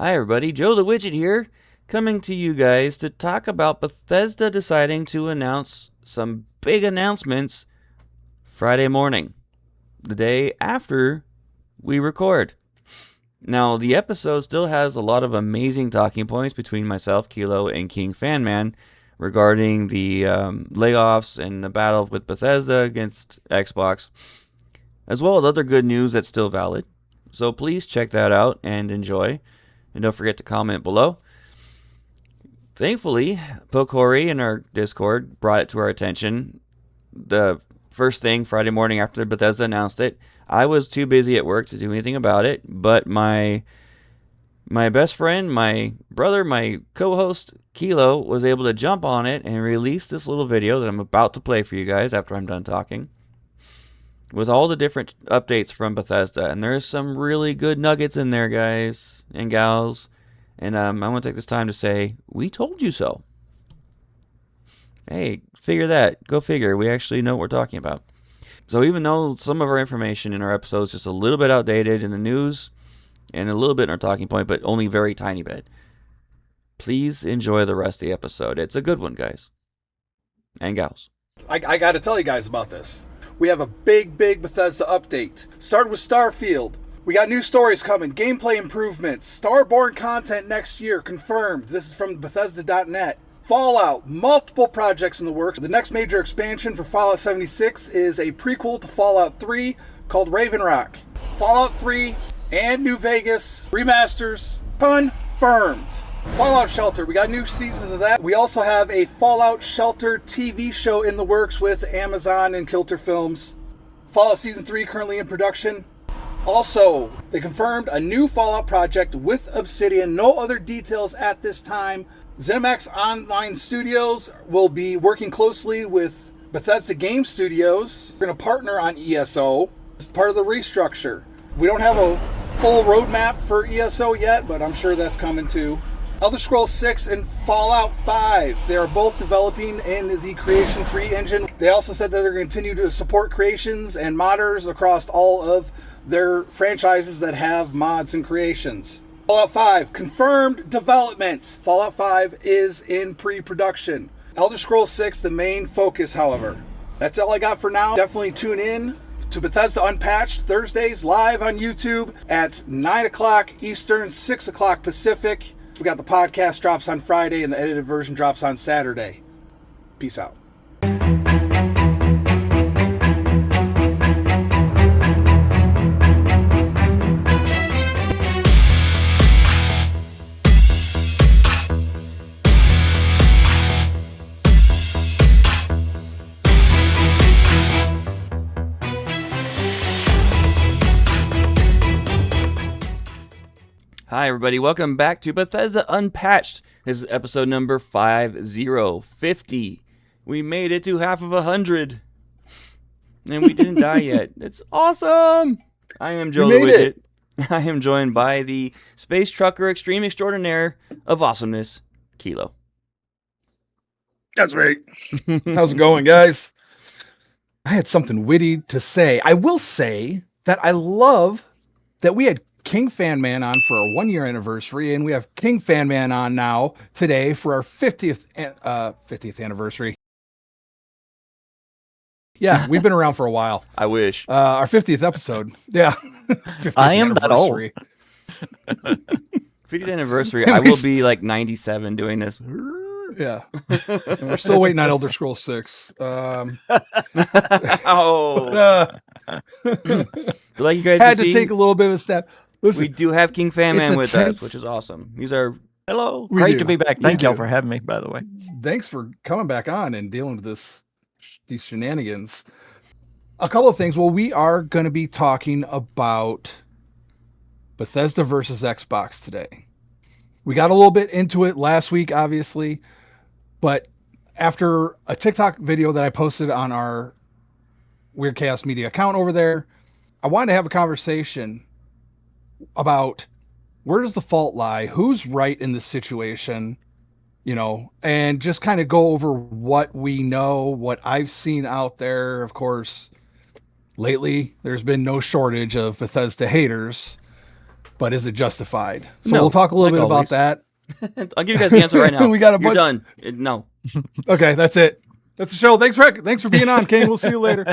Hi everybody, Joe the Widget here, coming to you guys to talk about Bethesda deciding to announce some big announcements Friday morning, the day after we record. Now, the episode still has a lot of amazing talking points between myself, Kilo, and KingFanMan regarding the layoffs and the battle with Bethesda against Xbox, as well as other good news that's still valid. So please check that out and enjoy. And don't forget to comment below. Thankfully, Pokori in our Discord brought it to our attention. The first thing Friday morning after Bethesda announced it, I was too busy at work to do anything about it. But my best friend, my brother, my co-host, Kilo, was able to jump on it and release this little video that I'm about to play for you guys after I'm done talking, with all the different updates from Bethesda. And there's some really good nuggets in there, guys and gals. And I want to take this time to say, we told you so. Hey, figure that. Go figure. We actually know what we're talking about. So even though some of our information in our episodes is just a little bit outdated in the news and a little bit in our talking point, but only very tiny bit, please enjoy the rest of the episode. It's a good one, guys and gals. I got to tell you guys about this. We have a big Bethesda update. Starting with Starfield. We got new stories coming, gameplay improvements, Starborn content next year, confirmed. This is from Bethesda.net. Fallout, multiple projects in the works. The next major expansion for Fallout 76 is a prequel to Fallout 3 called Raven Rock. Fallout 3 and New Vegas remasters confirmed. Fallout Shelter, we got new seasons of that. We also have a Fallout Shelter TV show in the works with Amazon and Kilter Films. Fallout Season 3 currently in production. Also, they confirmed a new Fallout project with Obsidian. No other details at this time. Zenimax Online Studios will be working closely with Bethesda Game Studios. We're going to partner on ESO as part of the restructure. We don't have a full roadmap for ESO yet, but I'm sure that's coming too. Elder Scrolls 6 and Fallout 5. They are both developing in the Creation 3 engine. They also said that they're going to continue to support creations and modders across all of their franchises that have mods and creations. Fallout 5, confirmed development. Fallout 5 is in pre-production. Elder Scrolls 6, the main focus, however. That's all I got for now. Definitely tune in to Bethesda Unpatched Thursdays live on YouTube at 9 o'clock Eastern, 6 o'clock Pacific. We got the podcast drops on Friday and the edited version drops on Saturday. Peace out. Hi everybody, welcome back to Bethesda Unpatched. This is episode number 50. We made it to half of 100. And we didn't die yet. It's awesome! I am Joe the Widget. I am joined by the space trucker extreme extraordinaire of awesomeness, Kilo. That's right. How's it going, guys? I had something witty to say. I will say that I love that we had KingFanMan on for our 1-year anniversary, and we have KingFanMan on now today for our 50th anniversary. Yeah, we've been around for a while. I wish. Our 50th episode. Yeah. 50th I am that old. 50th anniversary. I will be like 97 doing this. Yeah. And we're still waiting on Elder Scrolls 6. Oh. Like you guys had to take a little bit of a step. Listen, we do have KingFanMan with us, which is awesome. He's our hello. Great to be back. Thank y'all for having me, by the way. Thanks for coming back on and dealing with these shenanigans. A couple of things. Well, we are going to be talking about Bethesda versus Xbox today. We got a little bit into it last week, obviously, but after a TikTok video that I posted on our wyrdkhaosmedia account over there, I wanted to have a conversation about where does the fault lie, who's right in this situation, and just kind of go over what we know, what I've seen out there. Of course, lately there's been no shortage of Bethesda haters, but is it justified? So No, we'll talk a little like bit always. about that. I'll give you guys the answer right now. We got a You're bunch- done. No. Okay, that's it. That's the show. Thanks for being on, King. We'll see you later.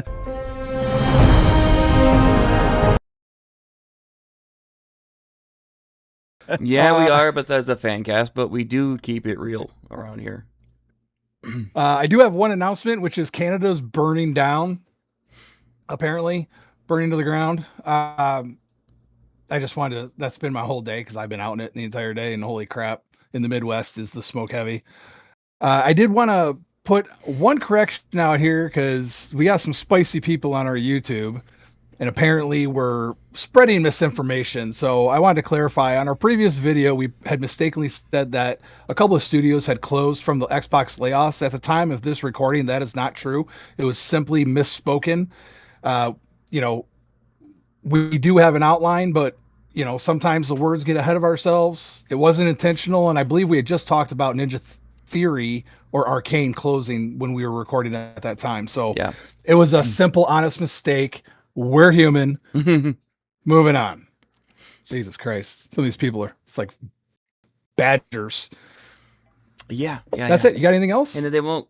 Yeah, we are Bethesda Fancast, but we do keep it real around here. I do have one announcement, which is Canada's burning down. Apparently, burning to the ground. I just wanted to. That's been my whole day because I've been out in it the entire day, and holy crap, in the Midwest is the smoke heavy. I did want to put one correction out here because we got some spicy people on our YouTube, and apparently we're spreading misinformation. So I wanted to clarify. On our previous video, we had mistakenly said that a couple of studios had closed from the Xbox layoffs. At the time of this recording, that is not true. It was simply misspoken. We do have an outline, but sometimes the words get ahead of ourselves. It wasn't intentional, and I believe we had just talked about Ninja Theory or Arcane closing when we were recording at that time. So Yeah. it was a simple, honest mistake. We're human. Moving on. Jesus Christ. Some of these people it's like badgers. Yeah. That's it. You got anything else? And then they won't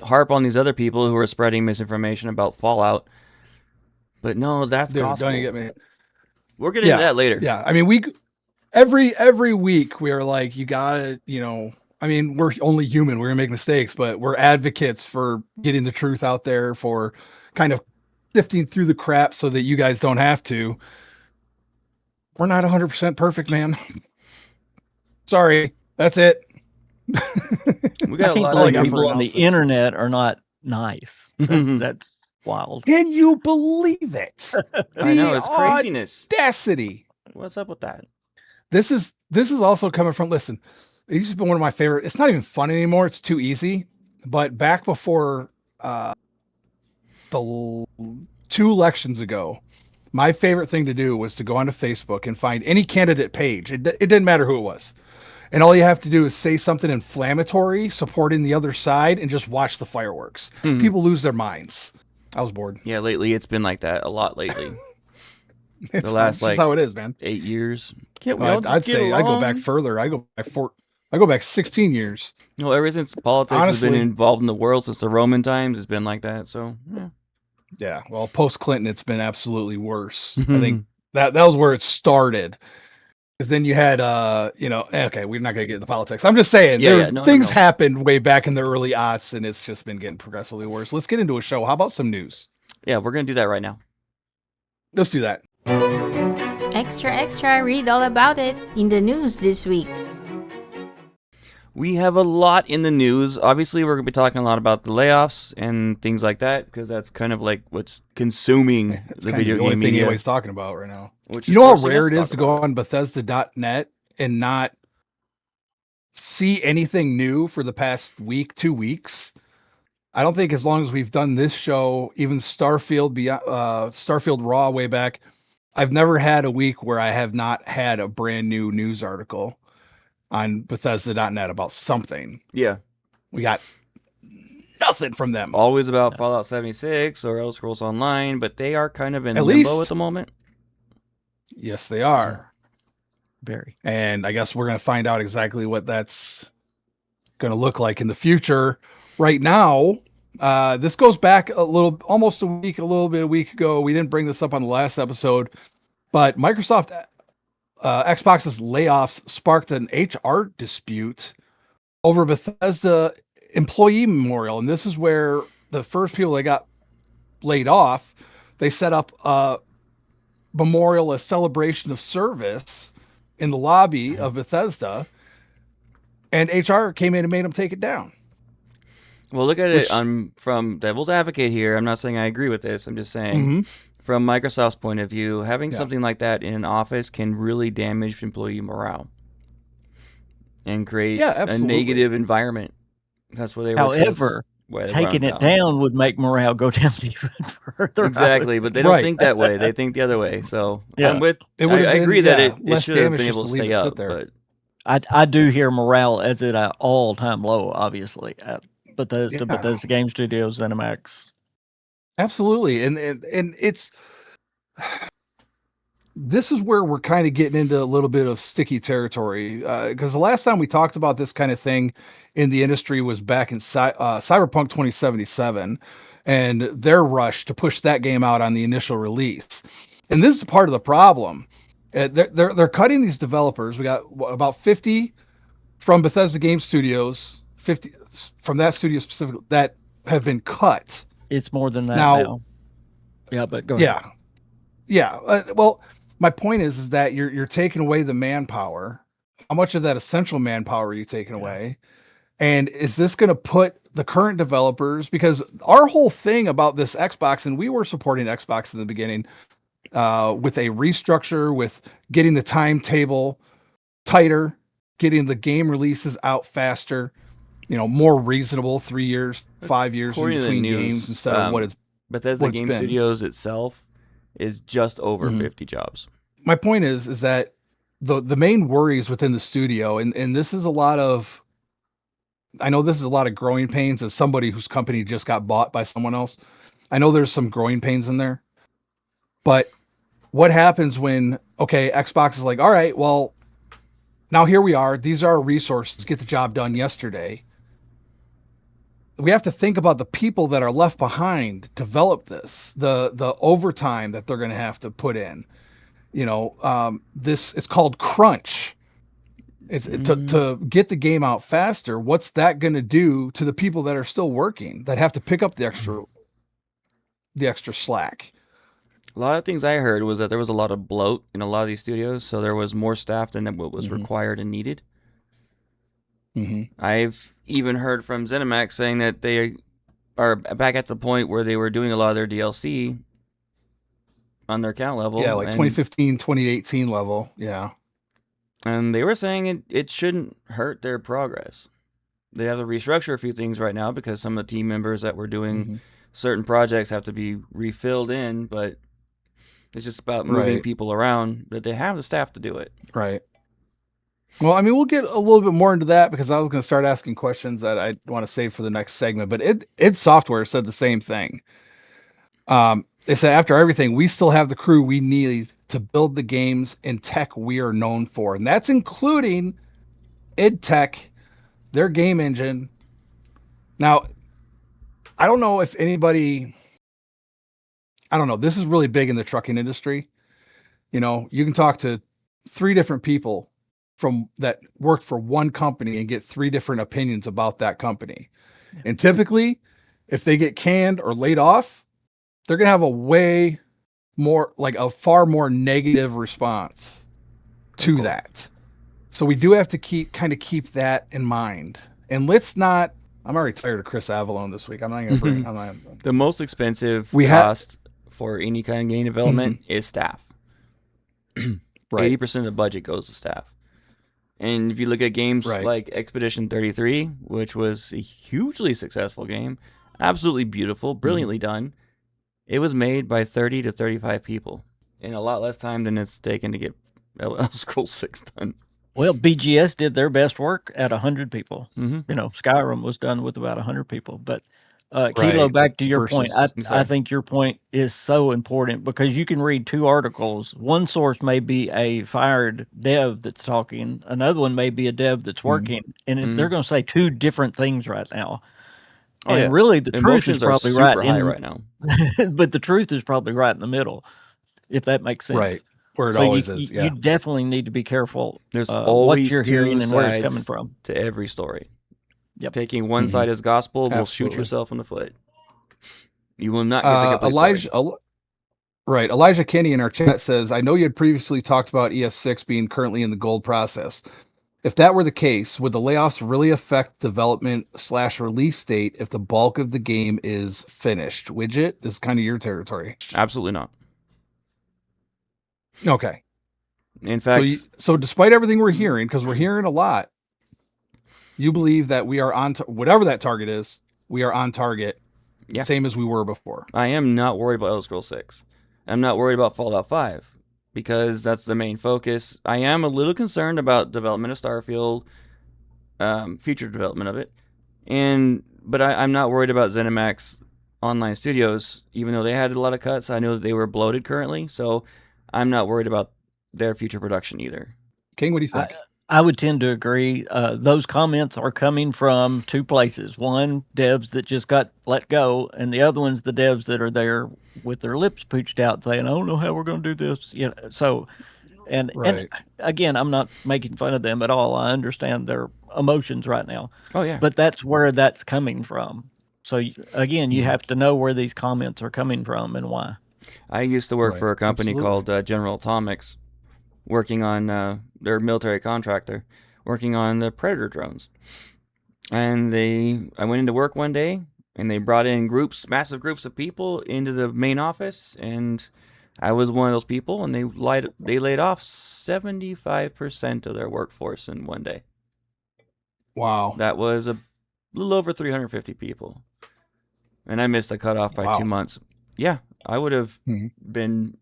harp on these other people who are spreading misinformation about Fallout. But no, that's Dude, gospel. don't you get me? We're getting to that later. Yeah. I mean, every week we are like, you gotta, we're only human. We're gonna make mistakes, but we're advocates for getting the truth out there, for kind of sifting through the crap so that you guys don't have to. We're not 100% perfect, man. Sorry. That's it. We got a lot believe of people on the internet are not nice. That's wild. Can you believe it? I know, it's craziness. Audacity. What's up with that? This is also coming from, listen, it used to be one of my favorite. It's not even fun anymore. It's too easy. But back before the 2 elections ago, my favorite thing to do was to go onto Facebook and find any candidate page. It didn't matter who it was. And all you have to do is say something inflammatory, supporting the other side, and just watch the fireworks. People lose their minds. I was bored. Yeah, lately it's been like that a lot lately. It's The last that's how it is, man. 8 years. Can't we all just I'd get say I go along? back further. I go back 16 years. No, ever since politics has Honestly. been involved in the world since the Roman times, it's been like that. So, yeah. Yeah. Well, post Clinton, it's been absolutely worse. I think that was where it started. Because then you had, okay, we're not going to get into politics. I'm just saying, things happened way back in the early aughts, and it's just been getting progressively worse. Let's get into a show. How about some news? Yeah, we're going to do that right now. Let's do that. Extra, read all about it in the news this week. We have a lot in the news. Obviously, we're going to be talking a lot about the layoffs and things like that, because that's kind of like what's consuming the video the only game thing media. anybody's talking about right now. Which You know how forcing us rare it is talk to go about on Bethesda.net and not see anything new for the past week, 2 weeks? I don't think as long as we've done this show, even Starfield Raw way back, I've never had a week where I have not had a brand new news article on Bethesda.net about something. Yeah. We got nothing from them. Always about Fallout 76 or Elder Scrolls Online, but they are kind of in At limbo least. at the moment. Yes, they are. Very. And I guess we're going to find out exactly what that's going to look like in the future. Right now, this goes back almost a week ago. We didn't bring this up on the last episode, but Microsoft Xbox's layoffs sparked an HR dispute over Bethesda employee memorial. And this is where the first people that got laid off, they set up a memorial, a celebration of service in the lobby of Bethesda, and HR came in and made them take it down. Well, look at it. I'm from devil's advocate here. I'm not saying I agree with this. I'm just saying from Microsoft's point of view, having something like that in an office can really damage employee morale and create a negative environment. That's what they were. However, taking it down would make morale go down even further. Exactly, but they don't think that way. They think the other way. So Yeah. I'm with. I agree that it should have been able to stay up, but I do hear morale as at an all-time low, obviously, at Bethesda Game Studios, Zenimax. Absolutely, and it's this is where we're kind of getting into a little bit of sticky territory, because the last time we talked about this kind of thing in the industry was back in Cyberpunk 2077 and their rush to push that game out on the initial release. And this is part of the problem. They're cutting these developers. We got about 50 from Bethesda Game Studios, 50 from that studio specifically that have been cut. It's more than that now. Yeah, but go ahead. Yeah. Well, my point is that you're taking away the manpower. How much of that essential manpower are you taking away? And is this going to put the current developers, because our whole thing about this Xbox, and we were supporting Xbox in the beginning, with a restructure, with getting the timetable tighter, getting the game releases out faster, more reasonable, 3 years, 5 years in between games instead of what it's Bethesda Game Studios itself is just over 50 jobs. My point is that the main worries within the studio, and this is a lot of, I know this is a lot of growing pains as somebody whose company just got bought by someone else. I know there's some growing pains in there, but what happens when, Xbox is like, all right, well, now here we are. These are our resources. Get the job done yesterday. We have to think about the people that are left behind to develop this, the overtime that they're going to have to put in. This it's called crunch. It's to get the game out faster. What's that going to do to the people that are still working, that have to pick up the extra slack? A lot of things I heard was that there was a lot of bloat in a lot of these studios, so there was more staff than what was required and needed. I've even heard from Zenimax saying that they are back at the point where they were doing a lot of their DLC on their count level. Yeah, like 2015, 2018 level. Yeah. And they were saying it shouldn't hurt their progress. They have to restructure a few things right now because some of the team members that were doing certain projects have to be refilled in, but it's just about moving people around, that they have the staff to do it. Right. Well, I mean, we'll get a little bit more into that because I was going to start asking questions that I want to save for the next segment, but id Software said the same thing. They said, after everything, we still have the crew we need to build the games and tech we are known for. And that's including id Tech, their game engine. Now, I don't know if anybody, I don't know, this is really big in the trucking industry. You can talk to 3 different people from that worked for one company and get 3 different opinions about that company. And typically, if they get canned or laid off, they're going to have a far more negative response to that. So we do have to keep that in mind. And let's not, I'm already tired of Chris Avalone this week. I'm not going to bring, the most expensive cost for any kind of game development is staff. 80% of the budget goes to staff. And if you look at games like Expedition 33, which was a hugely successful game, absolutely beautiful, brilliantly done, it was made by 30 to 35 people in a lot less time than it's taken to get Elder Scrolls 6 done. Well, BGS did their best work at 100 people. Skyrim was done with about 100 people. But Kilo, back to your point, I think your point is so important because you can read 2 articles. One source may be a fired dev that's talking. Another one may be a dev that's working. And they're going to say 2 different things right now. And really, the truth is probably right now. But the truth is probably right in the middle, if that makes sense. Right. Where it always is. Yeah. You definitely need to be careful. There's always what you're 2 hearing and where it's sides coming from to every story. Yep. Taking one side as gospel will shoot yourself in the foot. You will not get the complete story. Elijah Kinney in our chat says, I know you had previously talked about ES6 being currently in the gold process. If that were the case, would the layoffs really affect development/release date if the bulk of the game is finished? Widget, this is kind of your territory. Absolutely not. Okay. In fact, so despite everything we're hearing, because we're hearing a lot, you believe that we are on whatever that target is, we are on target, same as we were before. I am not worried about Elder Scrolls 6. I'm not worried about Fallout 5 because that's the main focus. I am a little concerned about development of Starfield, future development of it, but I'm not worried about ZeniMax Online Studios, even though they had a lot of cuts. I know that they were bloated currently, so I'm not worried about their future production either. King, what do you think? I would tend to agree. Those comments are coming from two places. One, devs that just got let go, and the other one's the devs that are there with their lips pooched out saying, I don't know how we're going to do this. So, and again, I'm not making fun of them at all. I understand their emotions right now. Oh, yeah. But that's where that's coming from. So, again, you have to know where these comments are coming from and why. I used to work for a company called General Atomics, working on their military contractor, working on the Predator drones. And I went into work one day, and they brought in massive groups of people into the main office, and I was one of those people, and they laid off 75% of their workforce in one day. Wow. That was a little over 350 people. And I missed the cutoff by 2 months. Yeah, I would have been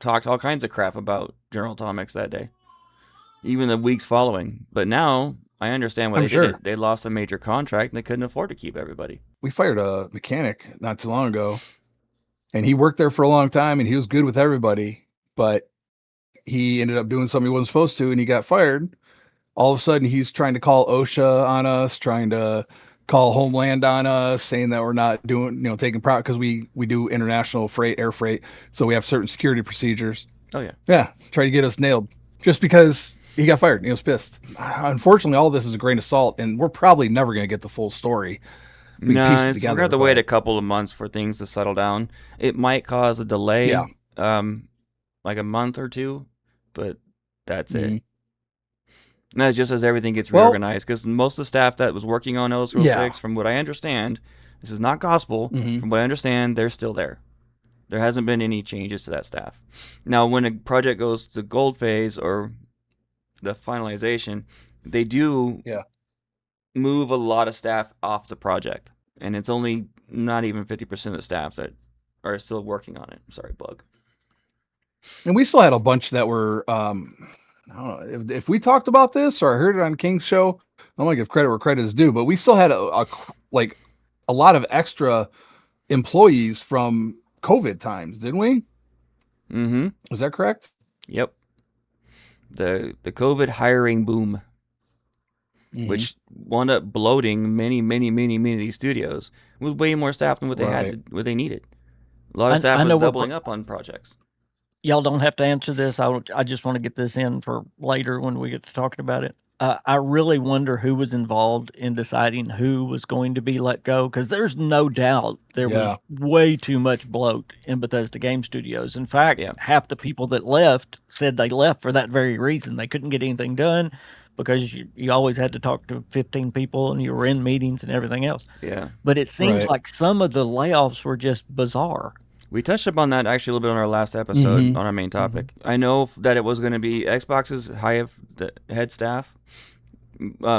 talked all kinds of crap about General Atomics that day, even the weeks following. But now I understand why they did it. They lost a major contract and they couldn't afford to keep everybody. We fired a mechanic not too long ago, and he worked there for a long time, and he was good with everybody, but he ended up doing something he wasn't supposed to, and he got fired. All of a sudden, he's trying to call OSHA on us, trying to call Homeland on us, saying that we're not doing, taking profit because we do international freight, air freight. So we have certain security procedures. Oh, yeah. Yeah. Try to get us nailed just because he got fired. He was pissed. Unfortunately, all of this is a grain of salt, and we're probably never going to get the full story. No, we're going to have to wait a couple of months for things to settle down. It might cause a delay, like a month or two, but that's it. And that's just as everything gets reorganized, because most of the staff that was working on Elder Scrolls 6, from what I understand, this is not gospel, from what I understand, they're still there. There hasn't been any changes to that staff. Now, when a project goes to gold phase or the finalization, they do move a lot of staff off the project. And it's only not even 50% of the staff that are still working on it. Sorry, bug. And we still had a bunch that were... I don't know if we talked about this or I heard it on King's show. I don't want to give credit where credit is due, but we still had a lot of extra employees from COVID times, didn't we? Mm-hmm. Was that correct? Yep. The COVID hiring boom, which wound up bloating many of these studios with way more staff than what they needed. A lot of staff was doubling up on projects. Y'all don't have to answer this. I just want to get this in for later when we get to talking about it. I really wonder who was involved in deciding who was going to be let go, because there's no doubt there was way too much bloat in Bethesda Game Studios. In fact, half the people that left said they left for that very reason. They couldn't get anything done because you always had to talk to 15 people and you were in meetings and everything else. Yeah. But it seems like some of the layoffs were just bizarre. We touched upon that actually a little bit on our last episode on our main topic. I know that it was going to be Xbox's head staff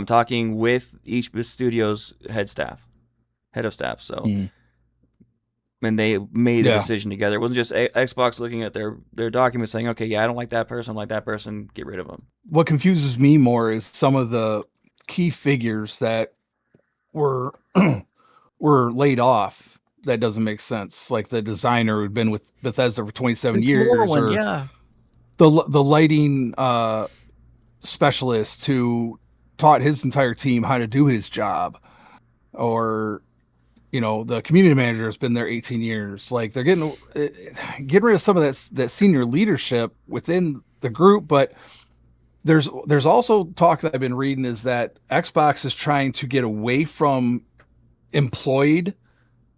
talking with each studio's head of staff. So, and they made a decision together. It wasn't just Xbox looking at their documents saying, "Okay, I don't like that person, get rid of them." What confuses me more is some of the key figures that were laid off. That doesn't make sense. Like the designer who'd been with Bethesda for 27 years, the lighting specialist who taught his entire team how to do his job, or the community manager has been there 18 years. Like they're getting rid of some of that senior leadership within the group. But there's also talk that I've been reading is that Xbox is trying to get away from employed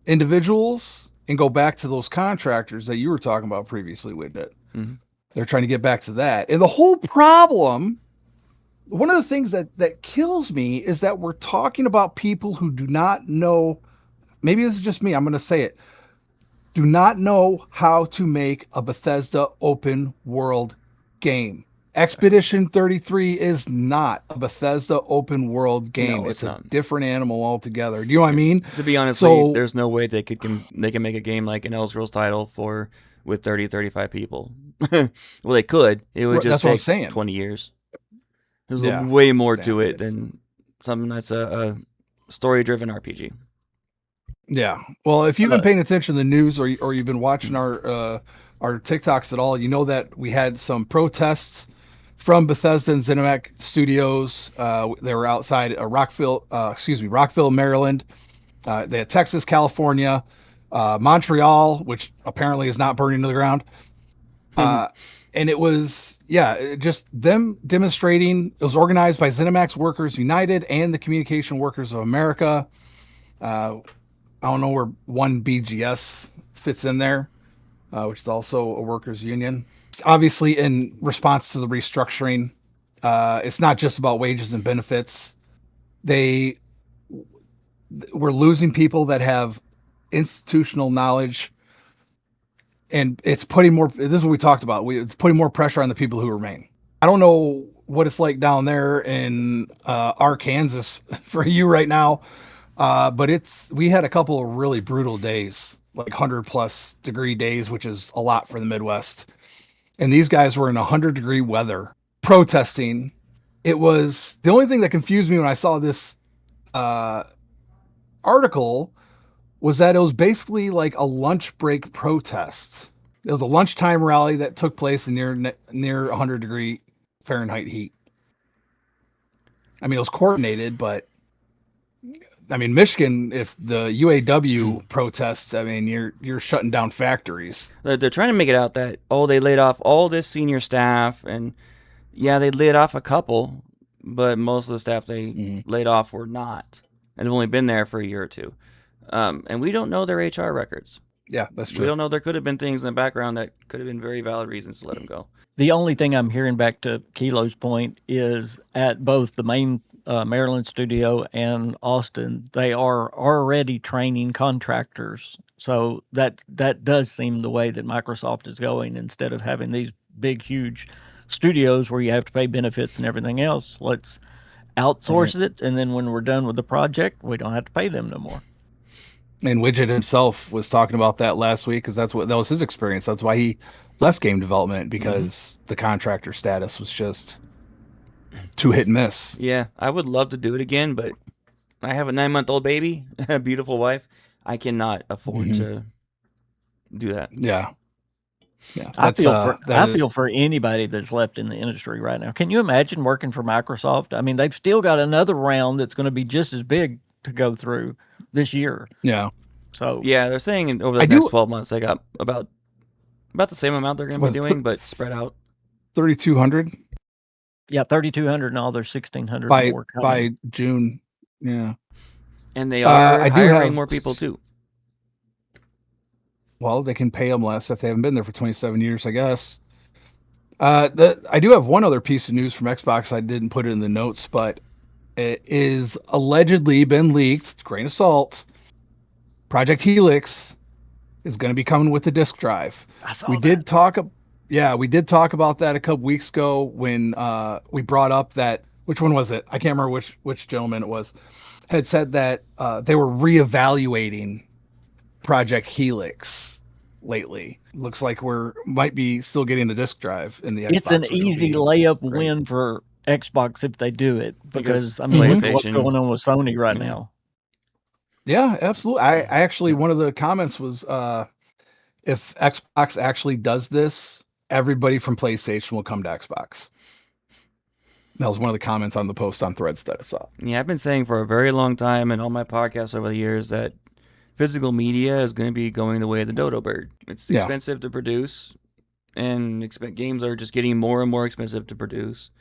individuals and go back to those contractors that you were talking about previously with it. They're trying to get back to that. And the whole problem, one of the things that kills me is that we're talking about people who do not know, maybe this is just me, I'm going to say it, do not know how to make a Bethesda open world game. Expedition 33 is not a Bethesda open world game. No, it's a different animal altogether. Do you know what I mean? To be honest, there's no way they can make a game like an Elder Scrolls title with 30-35 people. Well, they could. It would just take 20 years. There's way more to it than something that's a story-driven RPG. Yeah. Well, if you've been paying attention to the news or you've been watching our our TikToks at all, you know that we had some protests from Bethesda and Zenimax studios. They were outside Rockville, Maryland. They had Texas, California, Montreal, which apparently is not burning to the ground. And it was, just them demonstrating. It was organized by Zenimax Workers United and the Communication Workers of America. I don't know where one BGS fits in there, which is also a workers union. Obviously, in response to the restructuring, it's not just about wages and benefits. We're losing people that have institutional knowledge, and it's putting more, this is what we talked about. It's putting more pressure on the people who remain. I don't know what it's like down there in Arkansas for you right now. But we had a couple of really brutal days, like 100+ degree days, which is a lot for the Midwest. And these guys were in 100-degree weather protesting. It was the only thing that confused me when I saw this article was that it was basically like a lunch break protest. It was a lunchtime rally that took place in near 100-degree Fahrenheit heat. I mean, it was coordinated, but I mean, Michigan, if the UAW protests, I mean, you're shutting down factories. They're trying to make it out that, they laid off all this senior staff, and they laid off a couple, but most of the staff they laid off were not, and have only been there for a year or two. And we don't know their HR records. Yeah, that's true. We don't know. There could have been things in the background that could have been very valid reasons to let them go. The only thing I'm hearing, back to Kilo's point, is at both the main Maryland studio and Austin, they are already training contractors. So that does seem the way that Microsoft is going. Instead of having these big, huge studios where you have to pay benefits and everything else, let's outsource it. And then when we're done with the project, we don't have to pay them no more. And Widget himself was talking about that last week, because that was his experience. That's why he left game development, because the contractor status was just too hit and miss. Yeah, I would love to do it again, but I have a 9-month-old baby, a beautiful wife. I cannot afford to do that. Yeah. I feel for anybody that's left in the industry right now. Can you imagine working for Microsoft? I mean, they've still got another round that's going to be just as big to go through this year. Yeah. So they're saying over the next 12 months they got about the same amount they're going to be doing, but spread out. 3,200. Yeah, 3,200 and all their 1,600 more coming. By June. Yeah. And they are hiring more people too. Well, they can pay them less if they haven't been there for 27 years, I guess. I do have one other piece of news from Xbox. I didn't put it in the notes, but it is allegedly been leaked. Grain of salt. Project Helix is going to be coming with the disk drive. We did talk about that a couple weeks ago when we brought up that, which one was it? I can't remember which gentleman it was, had said that they were reevaluating Project Helix lately. Looks like might be still getting the disk drive in the Xbox. It's an easy layup win for Xbox if they do it, because I mean, what's going on with Sony right now? Yeah, absolutely. I actually, one of the comments was, if Xbox actually does this, everybody from PlayStation will come to Xbox. That was one of the comments on the post on Threads that I saw. Yeah, I've been saying for a very long time in all my podcasts over the years that physical media is going to be going the way of the dodo bird. It's expensive to produce, and games are just getting more and more expensive to produce.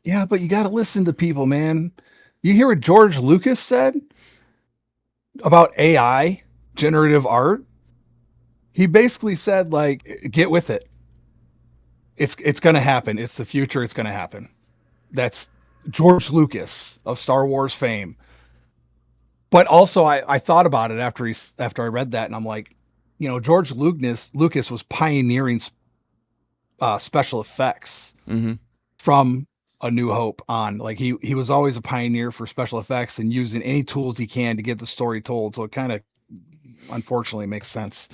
Yeah, but you got to listen to people, man. You hear what George Lucas said about AI, generative art? He basically said, like, get with it. It's going to happen. It's the future. It's going to happen. That's George Lucas of Star Wars fame. But also, I thought about it after I read that, and I'm like, George Lucas was pioneering special effects from A New Hope on. Like, he was always a pioneer for special effects and using any tools he can to get the story told. So it kind of, unfortunately, makes sense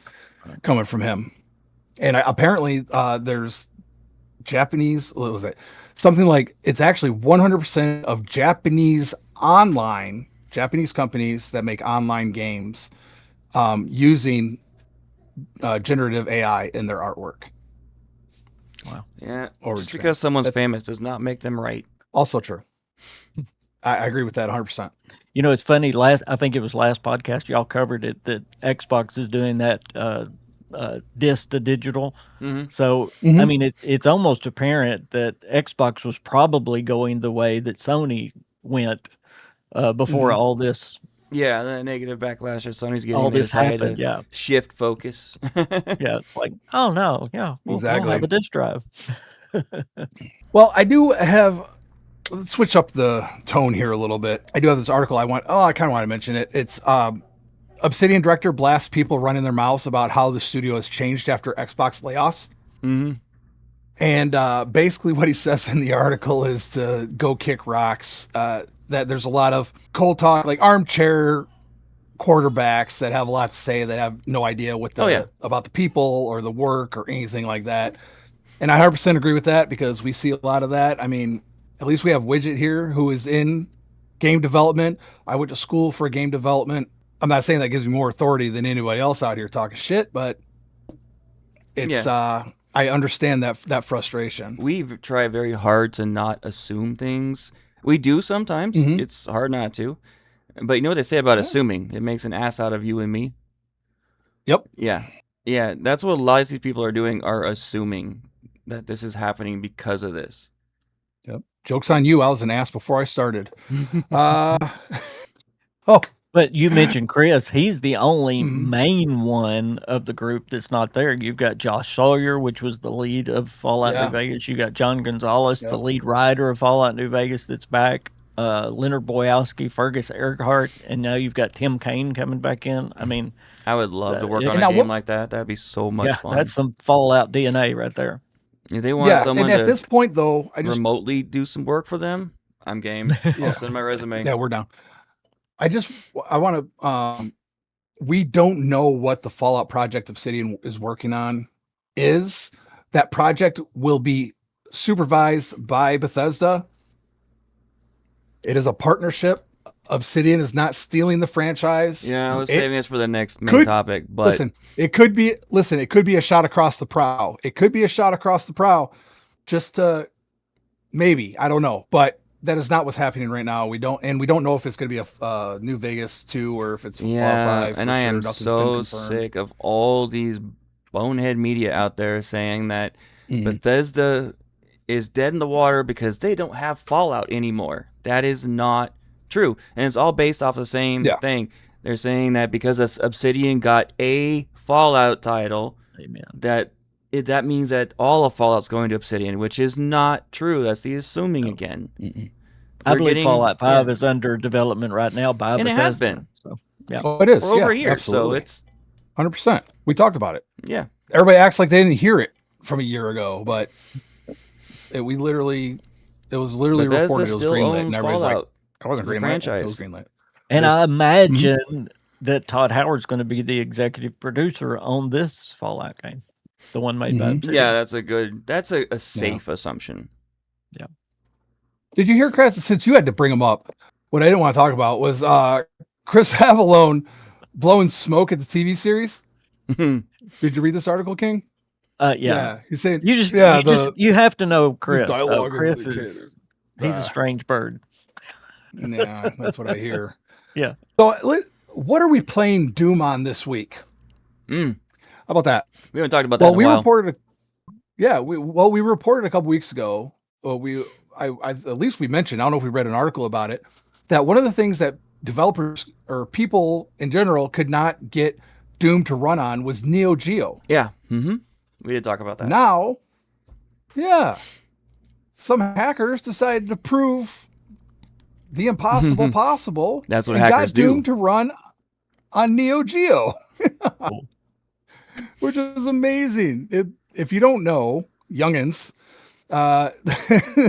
coming from him. And apparently, there's Japanese, what was it? Something like, it's actually 100% of Japanese companies that make online games using generative AI in their artwork. Wow. Yeah. Just because someone's famous does not make them right. Also true. I agree with that 100%. You know, it's funny. I think it was last podcast y'all covered it, that Xbox is doing that disc to digital. Mm-hmm. So I mean, it's almost apparent that Xbox was probably going the way that Sony went before all this. Yeah, the negative backlash that Sony's getting. All They this decided happened. to Yeah. shift focus. Yeah. It's like, oh no, yeah, we'll have a disc drive. Well, I do have. Let's switch up the tone here a little bit. I do have this article I kind of want to mention it. It's Obsidian director blasts people running their mouths about how the studio has changed after Xbox layoffs. Mm-hmm. And basically what he says in the article is to go kick rocks. That there's a lot of cold talk, like armchair quarterbacks that have a lot to say that have no idea what about the people or the work or anything like that. And I 100% agree with that, because we see a lot of that. I mean, at least we have Widget here who is in game development. I went to school for game development. I'm not saying that gives me more authority than anybody else out here talking shit, but it's I understand that frustration. We try very hard to not assume things. We do sometimes. It's hard not to. But you know what they say about assuming? It makes an ass out of you and me. Yep. Yeah. Yeah, that's what a lot of these people are doing, are assuming that this is happening because of this. Yep. Joke's on you. I was an ass before I started. But you mentioned Chris. He's the only main one of the group that's not there. You've got Josh Sawyer, which was the lead of Fallout New Vegas. You got John Gonzalez, the lead writer of Fallout New Vegas, that's back. Leonard Boyowski, Fergus Earhart, and now you've got Tim Kaine coming back in. I mean, I would love to work on a game like that. That'd be so much fun. That's some Fallout DNA right there. If they want someone and at to this point, though, I just remotely do some work for them, I'm game. I'll send my resume. Yeah, we're down. I want to. We don't know what the Fallout project Obsidian is working on is. That project will be supervised by Bethesda. It is a partnership. Obsidian is not stealing the franchise. Yeah, I was saving this for the next main topic. But it could be a shot across the prow. It could be a shot across the prow, just to maybe, I don't know, but that is not what's happening right now. We don't know if it's going to be a New Vegas 2 or if it's Fallout 5. And I am so sick of all these bonehead media out there saying that Bethesda is dead in the water because they don't have Fallout anymore. That is not true. And it's all based off the same thing. They're saying that because Obsidian got a Fallout title, that means that all of Fallout's going to Obsidian, which is not true. That's the assuming again. I believe Fallout 5 is under development right now by Bethesda. And it has been. So, it is. For over a year. Absolutely. So it's 100%. We talked about it. Yeah. Everybody acts like they didn't hear it from a year ago, but it was literally reported it was greenlit, and everybody's like, I wasn't greenlit. Franchise. It was greenlit. And I imagine that Todd Howard's going to be the executive producer on this Fallout game, the one made by Obsidian. Yeah, that's a safe assumption. Yeah. Did you hear, Chris? Since you had to bring him up, what I didn't want to talk about was Chris Avallone blowing smoke at the TV series. Did you read this article, King? Yeah. He's saying you have to know Chris. Chris is he's a strange bird. Yeah, that's what I hear. Yeah. So, what are we playing Doom on this week? How about that? We haven't talked about that in a while. We reported a couple weeks ago. At least we mentioned, I don't know if we read an article about it, that one of the things that developers or people in general could not get Doom to run on was Neo Geo. Yeah. We did talk about that. Now, some hackers decided to prove the impossible possible. That's what hackers got Doom to run on Neo Geo, which is amazing. If you don't know, youngins,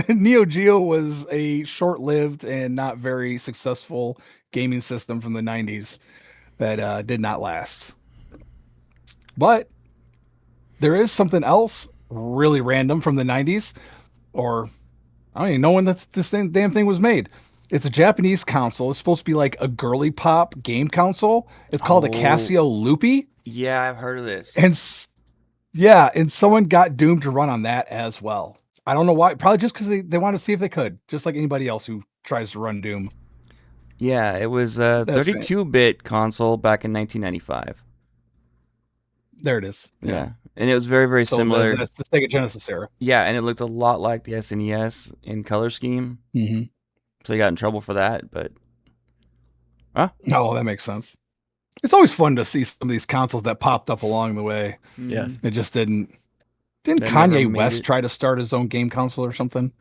Neo Geo was a short-lived and not very successful gaming system from the 90s that did not last. But there is something else really random from the 90s, or I don't even know when this damn thing was made. It's a Japanese console. It's supposed to be like a girly pop game console. It's called a Casio Loopy. Yeah, I've heard of this. And someone got Doom to run on that as well. I don't know why. Probably just because they wanted to see if they could, just like anybody else who tries to run Doom. Yeah, it was a 32-bit console back in 1995. There it is. Yeah. And it was very, very similar. That's the Sega Genesis era. Yeah, and it looked a lot like the SNES in color scheme. Mm-hmm. So he got in trouble for that, but... Oh, that makes sense. It's always fun to see some of these consoles that popped up along the way. Yes. It just didn't... Didn't Kanye West try to start his own game console or something?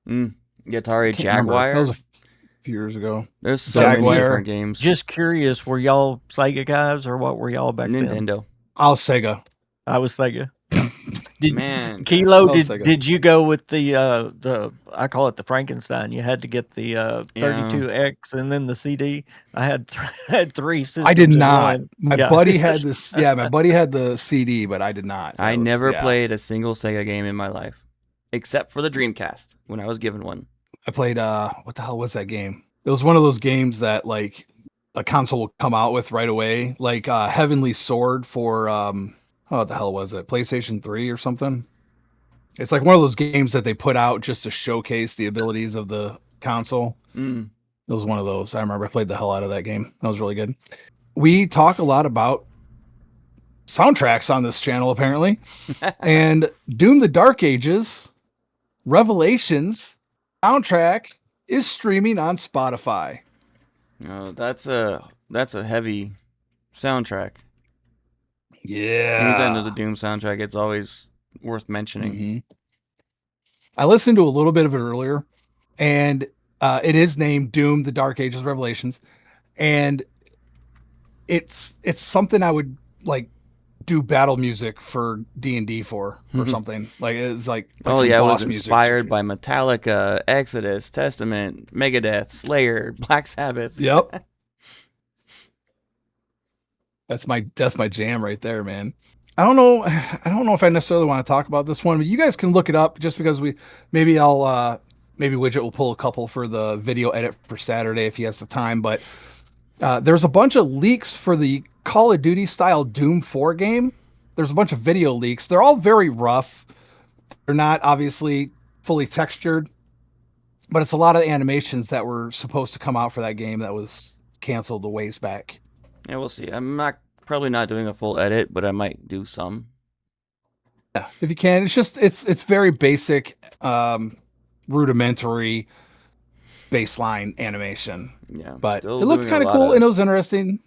Atari Jaguar. That was a few years ago. There's so many different games. Just curious, were y'all Sega guys or what were y'all back then? Nintendo. I was Sega. I was Sega. Man, Kilo, did you go with the I call it the Frankenstein? You had to get the 32X and then the CD. I had three systems. I did not. My buddy had this. Yeah, my buddy had the CD, but I did not. I never played a single Sega game in my life, except for the Dreamcast when I was given one. I played what the hell was that game? It was one of those games that like a console will come out with right away, like Heavenly Sword for what the hell was it? PlayStation 3 or something? It's like one of those games that they put out just to showcase the abilities of the console. It was one of those. I remember I played the hell out of that game. That was really good. We talk a lot about soundtracks on this channel, apparently. And Doom the Dark Ages Revelations soundtrack is streaming on Spotify. Oh, that's a heavy soundtrack. Yeah. Anytime there's a Doom soundtrack, it's always worth mentioning. Mm-hmm. I listened to a little bit of it earlier, and it is named Doom: The Dark Ages Revelations, and it's something I would like do battle music for D&D for or something. Like it's like it was inspired by Metallica, Exodus, Testament, Megadeth, Slayer, Black Sabbath. Yep. That's my jam right there, man. I don't know if I necessarily want to talk about this one, but you guys can look it up just because maybe Widget will pull a couple for the video edit for Saturday if he has the time. But there's a bunch of leaks for the Call of Duty style Doom 4 game. There's a bunch of video leaks. They're all very rough. They're not obviously fully textured, but it's a lot of animations that were supposed to come out for that game that was canceled a ways back. Yeah, we'll see. I'm probably not doing a full edit, but I might do some. Yeah, if you can. It's just it's very basic, rudimentary baseline animation. Yeah, but it looked kind of cool and it was interesting.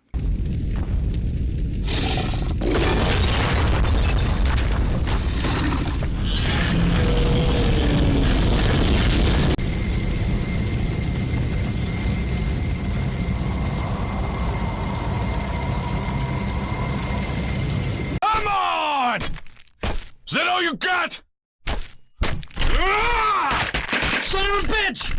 Is that all you got? Son of a bitch!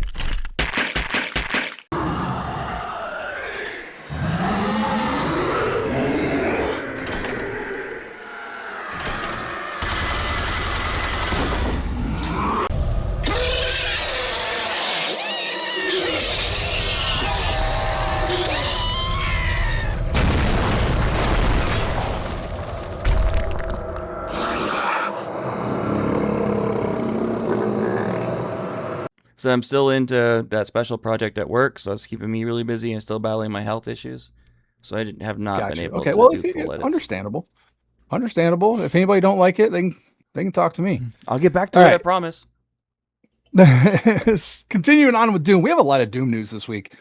So I'm still into that special project at work, so it's keeping me really busy and still battling my health issues. So I have not been able to do full edits. Understandable. If anybody don't like it, they can talk to me. I'll get back to it, I promise. Continuing on with Doom, we have a lot of Doom news this week.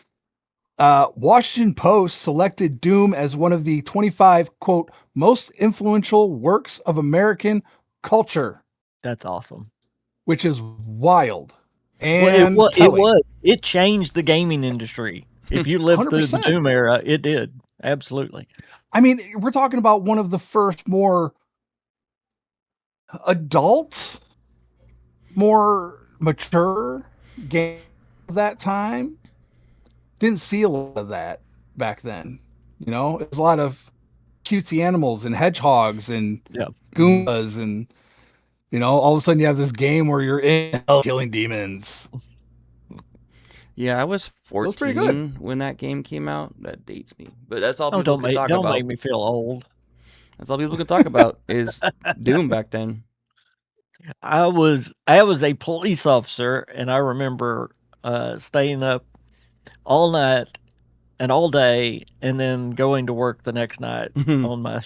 Washington Post selected Doom as one of the 25, quote, most influential works of American culture. That's awesome. Which is wild. And it changed the gaming industry. If you lived 100%. Through the Doom era, it did. Absolutely. I mean, we're talking about one of the first more adult, more mature games of that time. Didn't see a lot of that back then. You know, it was a lot of cutesy animals and hedgehogs and Goombas and, you know, all of a sudden you have this game where you're in hell killing demons. Yeah, I was 14 when that game came out. That dates me, but that's all people can talk about. Don't make me feel old. That's all people can talk about is Doom back then. I was a police officer, and I remember staying up all night and all day, and then going to work the next night on my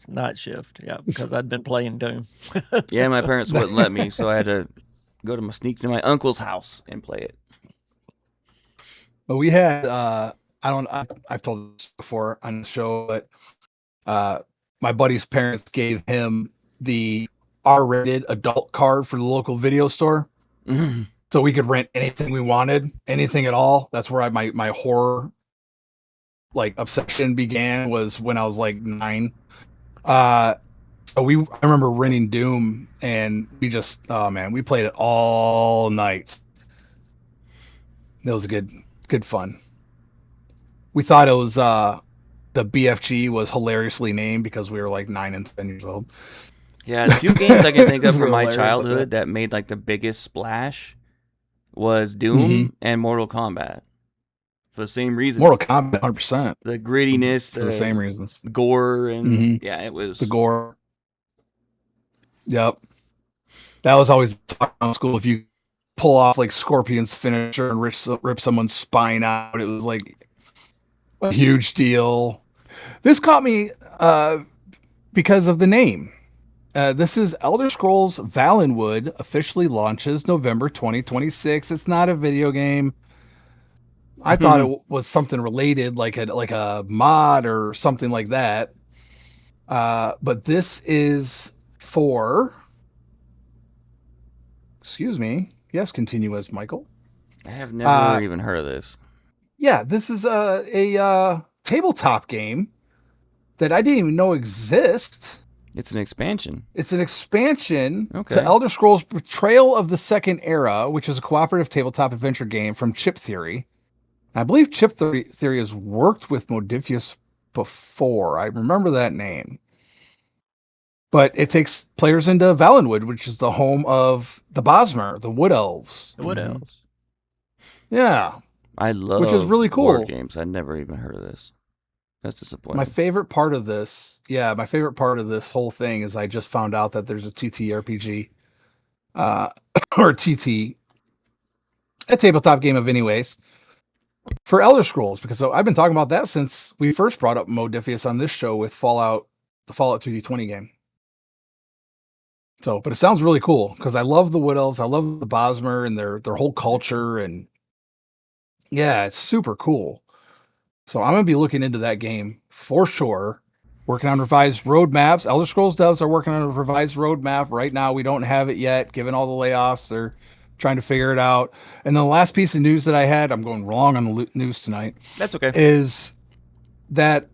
night shift. Yeah, because I'd been playing Doom. Yeah, my parents wouldn't let me, so I had to sneak to my uncle's house and play it. But we had I've told this before on the show, but my buddy's parents gave him the R-rated adult card for the local video store. Mm-hmm. So we could rent anything we wanted, anything at all. That's where my horror obsession began, was when I was 9. So I remember renting Doom, and we just, we played it all night. It was good fun. We thought it was the BFG was hilariously named because we were 9 and 10 years old. Yeah, 2 games I can think of from my childhood that made the biggest splash was Doom and Mortal Kombat. For the same reasons. Mortal Kombat, 100%. The grittiness, for the same reasons. Gore, and yeah, it was the gore. Yep, that was always the talk in school. If you pull off Scorpion's finisher and rip someone's spine out, it was a huge deal. This caught me because of the name. This is Elder Scrolls Valenwood officially launches November 2026. It's not a video game. I thought it was something related, like a mod or something like that. But this is for. Excuse me. Yes, continue as Michael. I have never even heard of this. Yeah, this is a tabletop game that I didn't even know exists. It's an expansion. It's an expansion to Elder Scrolls Betrayal of the Second Era, which is a cooperative tabletop adventure game from Chip Theory. I believe Chip Theory has worked with Modifius before. I remember that name. But it takes players into Valenwood, which is the home of the Bosmer, the Wood Elves. The Wood Elves. Yeah. I love which is really cool. War games. I'd never even heard of this. That's disappointing. My favorite part of this whole thing is I just found out that there's a TTRPG, or TT, a tabletop game of anyways, for Elder Scrolls, because I've been talking about that since we first brought up Modifius on this show with the Fallout 2D20 game. So, but it sounds really cool because I love the Wood Elves, I love the Bosmer and their whole culture, and yeah, it's super cool. So I'm going to be looking into that game for sure. Working on revised roadmaps. Elder Scrolls devs are working on a revised roadmap. Right now, we don't have it yet. Given all the layoffs, they're trying to figure it out. And the last piece of news that I had, I'm going wrong on the news tonight. That's okay. Is that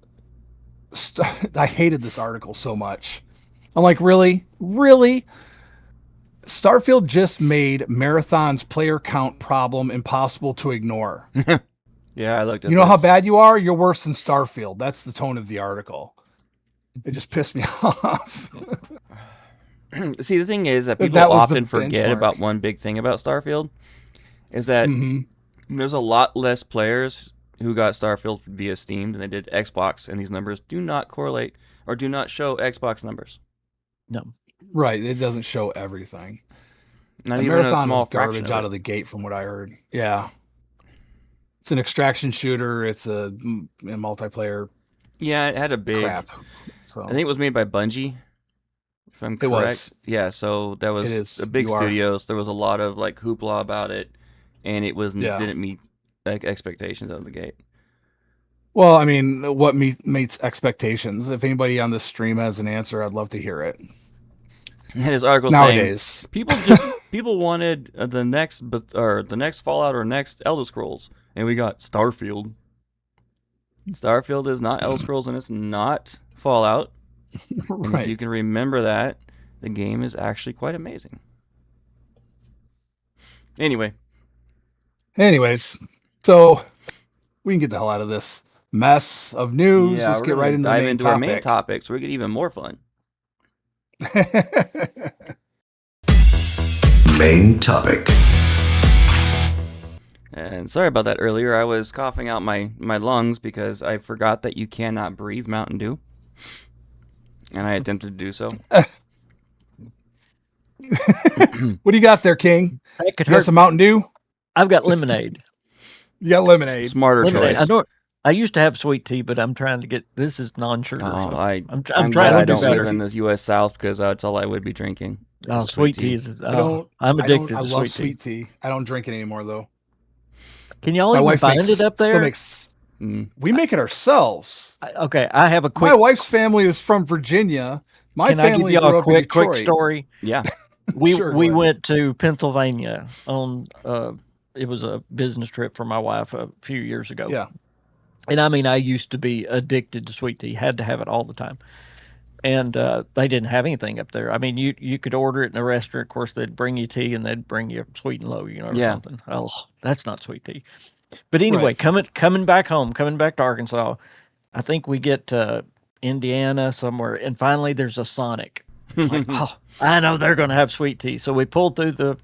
I hated this article so much. I'm like, really? Really? Starfield just made Marathon's player count problem impossible to ignore. Yeah, I looked at You know how bad you are? You're worse than Starfield. That's the tone of the article. It just pissed me off. See, the thing is that people often forget about one big thing about Starfield, is that there's a lot less players who got Starfield via Steam than they did Xbox, and these numbers do not correlate or do not show Xbox numbers. No. Right, it doesn't show everything. Not even a small garbage fraction out of the gate from what I heard. Yeah. It's an extraction shooter. It's a multiplayer. Yeah, it had a big crap. So I think it was made by Bungie, if I'm correct. It was. Yeah, so that was a big studio. So there was a lot of hoopla about it, and it didn't meet expectations out of the gate. Well, I mean, what meets expectations? If anybody on this stream has an answer, I'd love to hear it. And his article nowadays saying, people wanted the next Fallout or next Elder Scrolls, and we got Starfield. Starfield is not Elder Scrolls, and it's not Fallout. Right. And if you can remember that, the game is actually quite amazing. Anyways, so we can get the hell out of this mess of news. Yeah, let's get right into our main topic, so we get even more fun. Main topic. And sorry about that earlier. I was coughing out my lungs because I forgot that you cannot breathe Mountain Dew. And I attempted to do so. What do you got there, King? That could You got hurt. some Mountain Dew? I've got lemonade. You got lemonade. Smarter Lemonade. choice. I used to have sweet tea, but I'm trying to get. This is non-sugar. Oh, so I'm trying glad to I do don't better. live in the U.S. South because that's all I would be drinking. Oh, sweet tea is. I'm addicted I to love sweet tea. I don't drink it anymore though. Can y'all My even wife find makes, it up still there? makes. We make it ourselves. Okay, I have a quick. My wife's family is from Virginia. My Can I give family you grew a up in quick Detroit. story? Yeah. We Sure, go we ahead. went to Pennsylvania on it was a business trip for my wife a few years ago. Yeah. And I mean, I used to be addicted to sweet tea, had to have it all the time. And they didn't have anything up there. I mean, you could order it in a restaurant. Of course, they'd bring you tea and they'd bring you sweet and low, or Yeah. something. Oh, that's not sweet tea. But anyway, coming back home, coming back to Arkansas, I think we get to Indiana somewhere, and finally there's a Sonic. It's like, oh, I know they're going to have sweet tea. So we pulled through the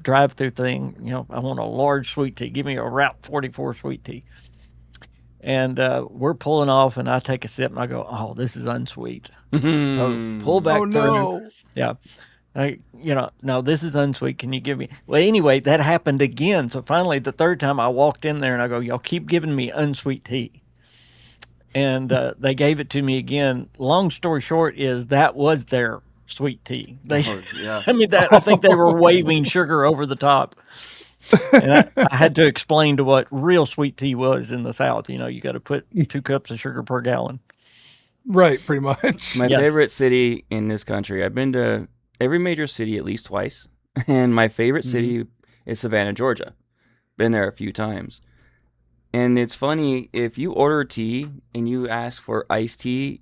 drive-through thing. I want a large sweet tea. Give me a Route 44 sweet tea. And we're pulling off, and I take a sip, and I go, "Oh, this is unsweet." So pull back through. No. Yeah. No, this is unsweet. Can you give me? Well, anyway, that happened again. So finally, the third time I walked in there, and I go, "Y'all keep giving me unsweet tea." And they gave it to me again. Long story short is that was their sweet tea. Yeah. I mean, I think they were waving sugar over the top. And I had to explain to what real sweet tea was in the South. You got to put 2 cups of sugar per gallon. Right, pretty much. My Yes. favorite city in this country. I've been to every major city at least twice, and my favorite city is Savannah, Georgia. Been there a few times. And it's funny, if you order tea and you ask for iced tea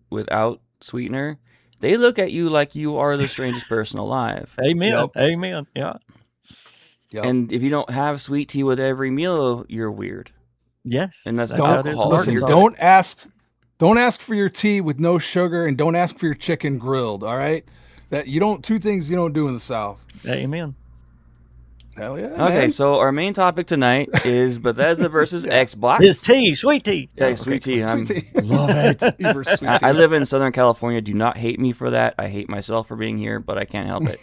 without sweetener, they look at you like you are the strangest person alive. Amen. Yep. Amen. Yeah. Yep. And if you don't have sweet tea with every meal, you're weird. Yes. And that's how it is in alcohol. Listen, Arkansas. don't ask for your tea with no sugar, and don't ask for your chicken grilled. All right, two things you don't do in the South. Amen. Hell yeah. Okay, man. so our main topic tonight is Bethesda versus Yeah. Xbox. It's tea, sweet tea. Yeah, sweet tea. Sweet tea. Love it. Tea versus sweet tea. I live in Southern California. Do not hate me for that. I hate myself for being here, but I can't help it.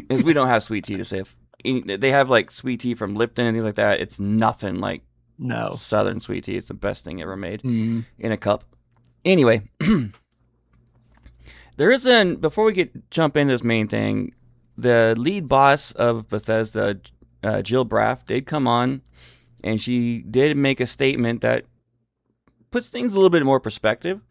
Is we don't have sweet tea to save. They have like sweet tea from Lipton and things like that. It's nothing like No. Southern sweet tea. It's the best thing ever made Mhm. in a cup. Anyway, before we jump into this main thing, the lead boss of Bethesda, Jill Braff, did come on, and she did make a statement that puts things a little bit more perspective.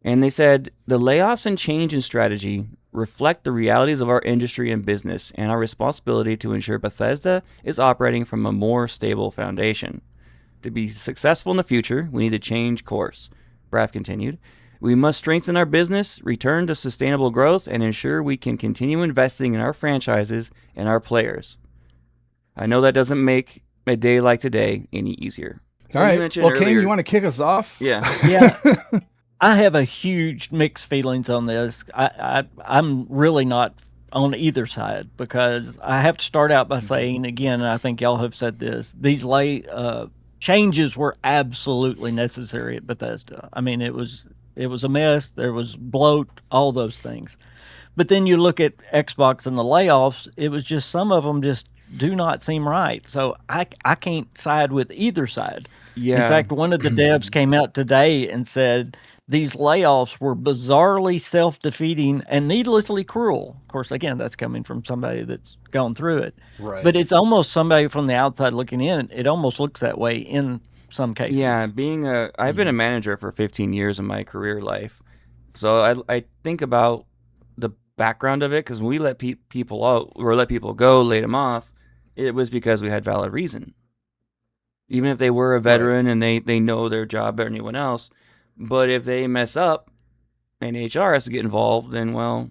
And they said, the layoffs and change in strategy reflect the realities of our industry and business and our responsibility to ensure Bethesda is operating from a more stable foundation. To be successful in the future, we need to change course, Braff continued. We must strengthen our business, return to sustainable growth, and ensure we can continue investing in our franchises and our players. I know that doesn't make a day like today any easier. All right. Well, King, you want to kick us off? Yeah. Yeah. I have a huge mixed feelings on this. I'm really not on either side, because I have to start out by saying, again, and I think y'all have said this, these changes were absolutely necessary at Bethesda. I mean, it was a mess. There was bloat, all those things. But then you look at Xbox and the layoffs, it was just, some of them just do not seem right. So I can't side with either side. Yeah. In fact, one of the devs came out today and said these layoffs were bizarrely self-defeating and needlessly cruel. Of course, again, that's coming from somebody that's gone through it. Right. But it's almost somebody from the outside looking in. It almost looks that way in some cases. Yeah, I've been a manager for 15 years in my career life. So I think about the background of it, because when we let people out or let people go, laid them off, it was because we had valid reason. Even if they were a veteran and they know their job better than anyone else. But if they mess up and HR has to get involved, then, well,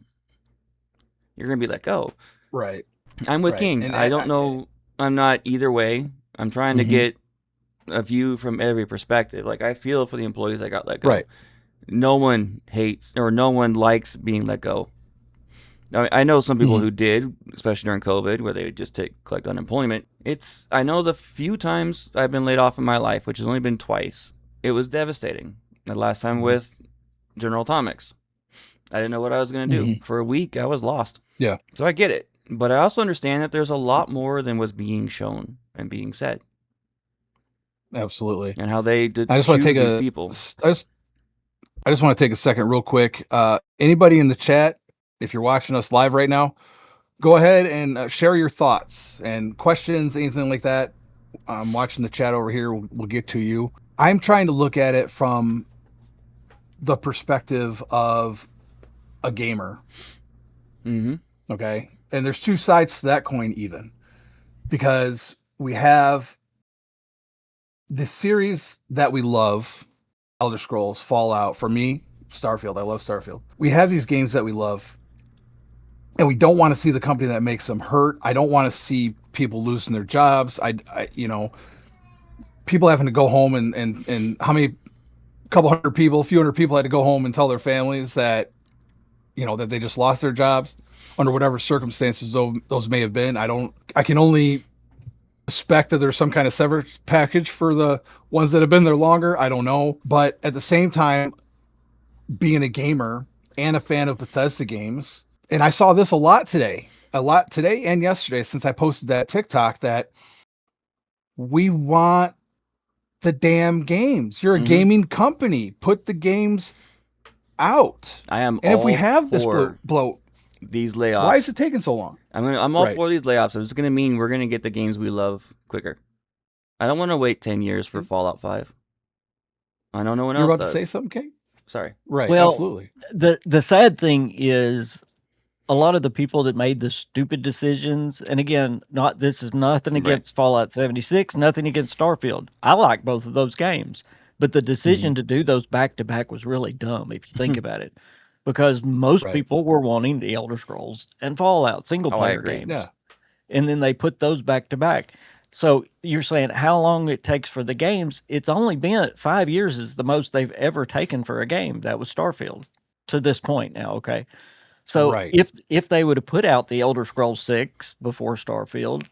you're going to be let go. Right. I'm with Right. King. And I don't know. I'm not either way. I'm trying to get a view from every perspective. Like, I feel for the employees that got let go. Right. No one hates or no one likes being let go. I know some people who did, especially during COVID, where they would just collect unemployment. I know the few times I've been laid off in my life, which has only been twice, it was devastating. The last time with General Atomics. I didn't know what I was going to do. For a week, I was lost. Yeah. So I get it. But I also understand that there's a lot more than was being shown and being said. Absolutely. And how they did I just want to take these people. I just want to take a second real quick. Anybody in the chat, if you're watching us live right now, go ahead and share your thoughts and questions, anything like that. I'm watching the chat over here. We'll get to you. I'm trying to look at it from the perspective of a gamer. Okay. And there's two sides to that coin even, because we have the series that we love, Elder Scrolls, Fallout. For me, Starfield. I love Starfield. We have these games that we love, and we don't want to see the company that makes them hurt. I don't want to see people losing their jobs. I people having to go home and how many, a few hundred people had to go home and tell their families that, that they just lost their jobs under whatever circumstances those may have been. I can only suspect that there's some kind of severance package for the ones that have been there longer. I don't know. But at the same time, being a gamer and a fan of Bethesda games, and I saw this a lot today and yesterday since I posted that TikTok, that we want the damn games. You're a gaming company. Put the games out. I am. And if we have this bloat, these layoffs, why is it taking so long? I'm all for these layoffs. It's going to mean we're going to get the games we love quicker. I don't want to wait 10 years for Fallout 5. I know no one else does. You're about to say something, King? Sorry. Right. Well, absolutely. The sad thing is, a lot of the people that made the stupid decisions, and again, this is nothing against Fallout 76, nothing against Starfield. I like both of those games, but the decision to do those back to back was really dumb if you think about it, because most people were wanting the Elder Scrolls and Fallout single player games, and then they put those back to back. So you're saying how long it takes for the games? It's only been 5 years is the most they've ever taken for a game. That was Starfield to this point now. Okay. So if they would have put out the Elder Scrolls 6 before Starfield,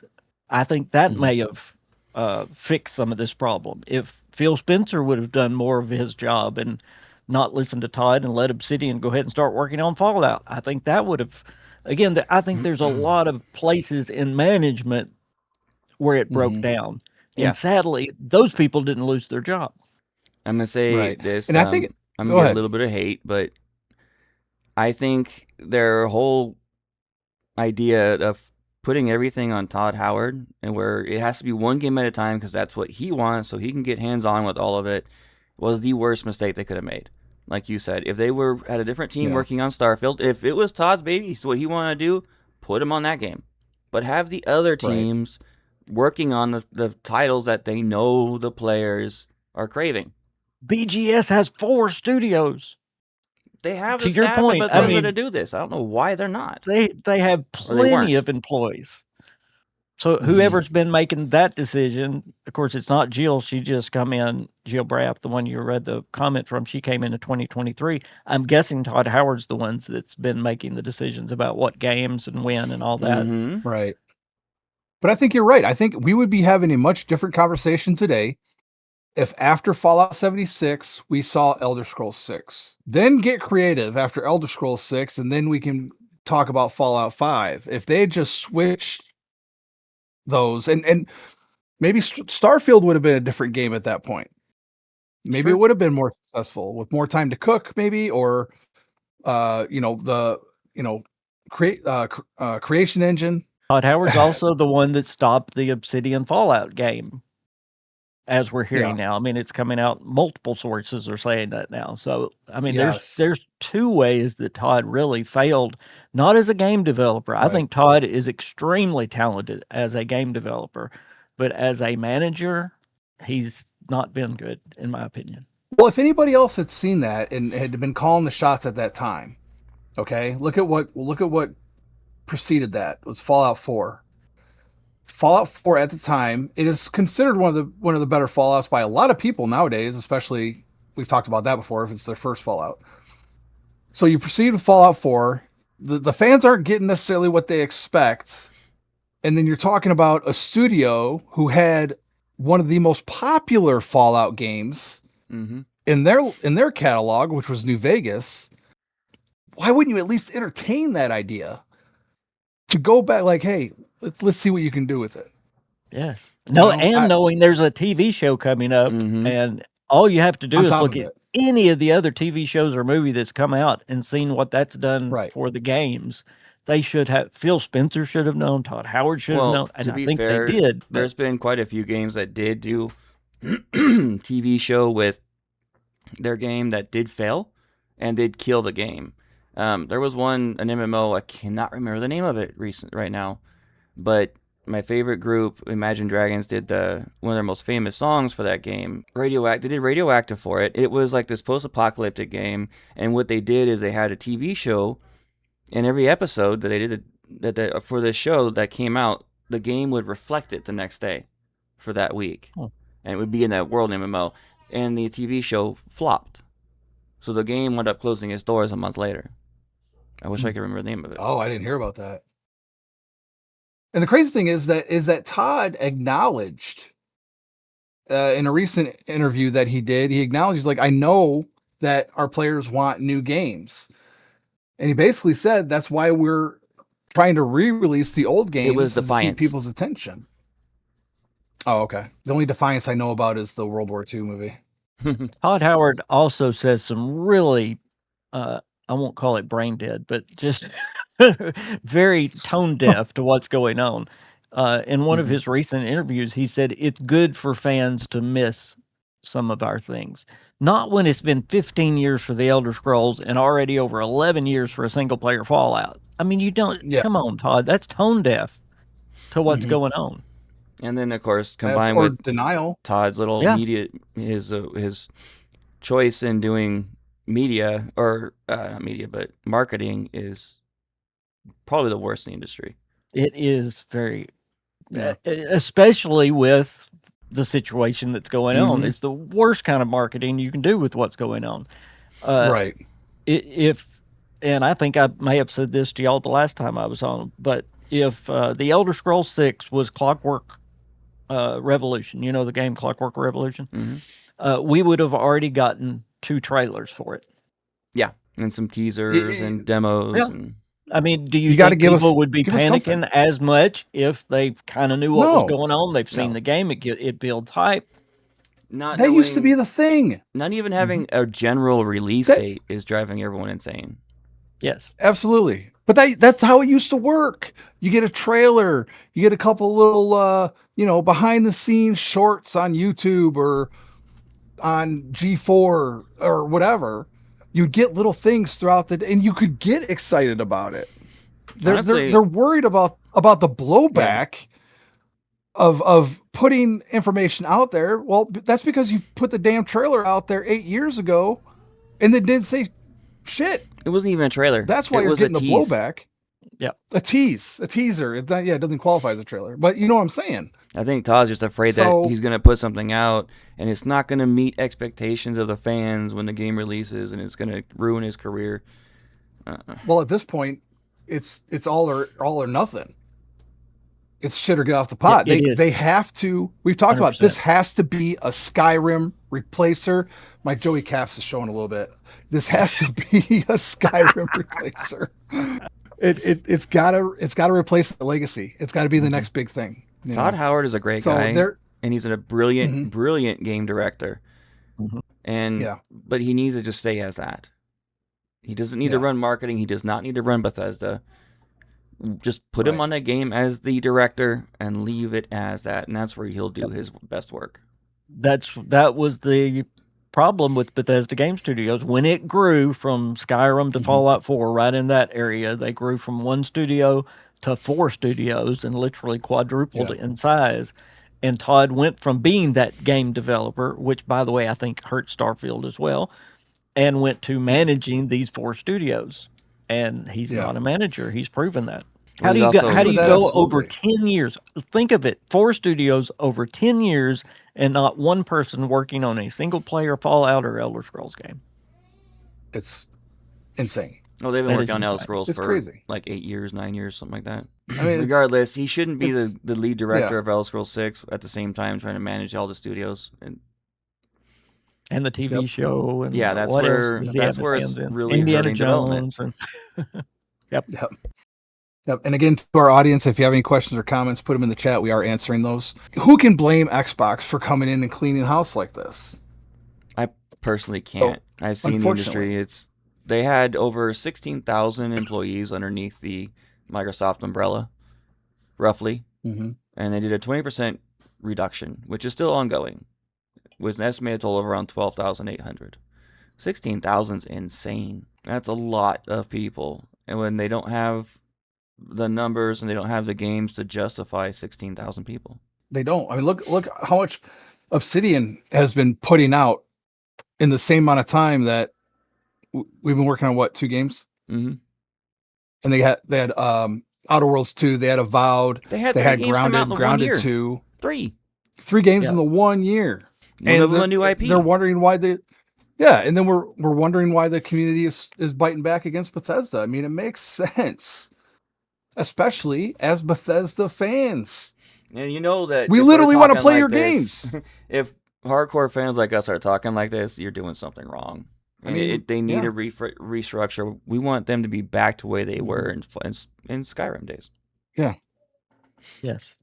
I think that may have fixed some of this problem. If Phil Spencer would have done more of his job and not listened to Todd and let Obsidian go ahead and start working on Fallout, I think that would have, again, I think there's a lot of places in management where it broke down. And sadly, those people didn't lose their job. I'm going to say this, and I think I'm going to get a little bit of hate, but I think their whole idea of putting everything on Todd Howard, and where it has to be one game at a time because that's what he wants so he can get hands-on with all of it, was the worst mistake they could have made. Like you said, if they had a different team working on Starfield, if it was Todd's baby, so what he wanted to do, put him on that game. But have the other teams working on the titles that they know the players are craving. BGS has 4 studios. They have the staff at Bethesda to do this. I don't know why they're not. They have plenty of employees. So whoever's been making that decision, of course, it's not Jill. She just come in, Jill Braff, the one you read the comment from, she came into 2023. I'm guessing Todd Howard's the ones that's been making the decisions about what games and when and all that. Right. But I think you're right. I think we would be having a much different conversation today if after Fallout 76, we saw Elder Scrolls 6. Then get creative after Elder Scrolls 6, and then we can talk about Fallout 5. If they had just switched those, and maybe Starfield would have been a different game at that point. Maybe it would have been more successful with more time to cook, maybe, or creation engine. Todd Howard's also the one that stopped the Obsidian Fallout game, as we're hearing now. I mean, it's coming out. Multiple sources are saying that now. So, I mean, there's 2 ways that Todd really failed, not as a game developer. I think Todd is extremely talented as a game developer, but as a manager, he's not been good, in my opinion. Well, if anybody else had seen that and had been calling the shots at that time, okay, look at what preceded that. It was Fallout 4. Fallout 4 at the time, it is considered one of the better Fallouts by a lot of people nowadays, especially, we've talked about that before, if it's their first Fallout. So you proceed with Fallout 4. The fans aren't getting necessarily what they expect. And then you're talking about a studio who had one of the most popular Fallout games in their catalog, which was New Vegas, why wouldn't you at least entertain that idea? To go back, like, hey, let's see what you can do with it. Yes. Knowing there's a TV show coming up, and all you have to do is look at any of the other TV shows or movie that's come out and seen what that's done for the games. They should have. Phil Spencer should have known. Todd Howard should have known. And I think they did. There's been quite a few games that did do TV show with their game that did fail and did kill the game. There was an MMO, I cannot remember the name of it right now, but my favorite group, Imagine Dragons, did one of their most famous songs for that game. They did Radioactive for it. It was like this post-apocalyptic game, and what they did is they had a TV show, and every episode that they did for this show that came out, the game would reflect it the next day for that week, and it would be in that world MMO, and the TV show flopped. So the game wound up closing its doors a month later. I wish I could remember the name of it. Oh, I didn't hear about that. And the crazy thing is that Todd acknowledged in a recent interview that he did, he acknowledged, he's like, I know that our players want new games. And he basically said that's why we're trying to re-release the old games. It was Defiance. To keep people's attention. Oh, okay. The only Defiance I know about is the World War II movie. Todd Howard also says some really, I won't call it brain dead, but just very tone deaf to what's going on. In one of his recent interviews, he said it's good for fans to miss some of our things. Not when it's been 15 years for the Elder Scrolls and already over 11 years for a single player Fallout. I mean, you don't, come on, Todd, that's tone deaf to what's going on. And then, of course, combined with denial, Todd's little media, his choice in doing media, or not media, but marketing, is probably the worst in the industry. It is very, especially with the situation that's going on. It's the worst kind of marketing you can do with what's going on. Right. And I think I may have said this to y'all the last time I was on, but if the Elder Scrolls 6 was Clockwork Revolution, you know the game Clockwork Revolution, we would have already gotten 2 trailers for it. Yeah, and some teasers and demos. Yeah. And I mean, do you think people would be panicking as much if they kind of knew what was going on? They've seen the game; it builds hype. That used to be the thing. Not even having a general release date is driving everyone insane. Yes, absolutely. But that's how it used to work. You get a trailer, you get a couple little, behind the scenes shorts on YouTube or on G4 or whatever. You get little things throughout the day, and you could get excited about it. They're worried about the blowback of putting information out there. Well, that's because you put the damn trailer out there 8 years ago, and they didn't say shit. It wasn't even a trailer. That's why you're getting the blowback. Yeah, a teaser. It doesn't qualify as a trailer, but you know what I'm saying. I think Todd's just afraid that he's going to put something out and it's not going to meet expectations of the fans when the game releases, and it's going to ruin his career. Well, at this point, it's all or nothing. It's shit or get off the pot. They have to. We've talked 100%. About this. Has to be a Skyrim replacer. My Joey Caps is showing a little bit. This has to be a Skyrim replacer. It's gotta replace the legacy. It's got to be the next big thing. Todd Howard is a great guy, and he's a brilliant game director. But he needs to just stay as that. He doesn't need to run marketing. He does not need to run Bethesda. Just put him on that game as the director and leave it as that, and that's where he'll do his best work. That was the problem with Bethesda Game Studios. When it grew from Skyrim to Fallout 4, right in that area, they grew from 1 studio to 4 studios and literally quadrupled in size. And Todd went from being that game developer, which, by the way, I think hurt Starfield as well, and went to managing these 4 studios. And he's not a manager. He's proven that. How do you go over 10 years? Think of it. 4 studios over 10 years and not one person working on a single player Fallout or Elder Scrolls game. It's insane. Well, they've been working on Elder Scrolls for crazy. Like 8 years, 9 years, something like that. I mean, regardless, he shouldn't be the lead director of Elder Scrolls 6 at the same time trying to manage all the studios. And And the TV show, and yeah, that's what where else does he have his it's hands in? really Indiana hurting development. Jones, and yep. Yep. And again, to our audience, if you have any questions or comments, put them in the chat. We are answering those. Who can blame Xbox for coming in and cleaning house like this? I personally can't. I've seen the industry. They had over 16,000 employees underneath the Microsoft umbrella, roughly, and they did a 20% reduction, which is still ongoing, with an estimated total of around 12,800. 16,000 is insane. That's a lot of people, and when they don't have the numbers and they don't have the games to justify 16,000 people, they don't. I mean, look how much Obsidian has been putting out in the same amount of time that we've been working on 2 games, and they had Outer Worlds 2, they had Avowed, they had Grounded 2, three games in the 1 year, one of them a new IP. They're wondering why and then we're wondering why the community is biting back against Bethesda. I mean, it makes sense, especially as Bethesda fans. And you know that we literally want to play your games. If hardcore fans like us are talking like this, you're doing something wrong. I mean, they need a restructure. We want them to be back to the way they were in Skyrim days. Yeah. Yes.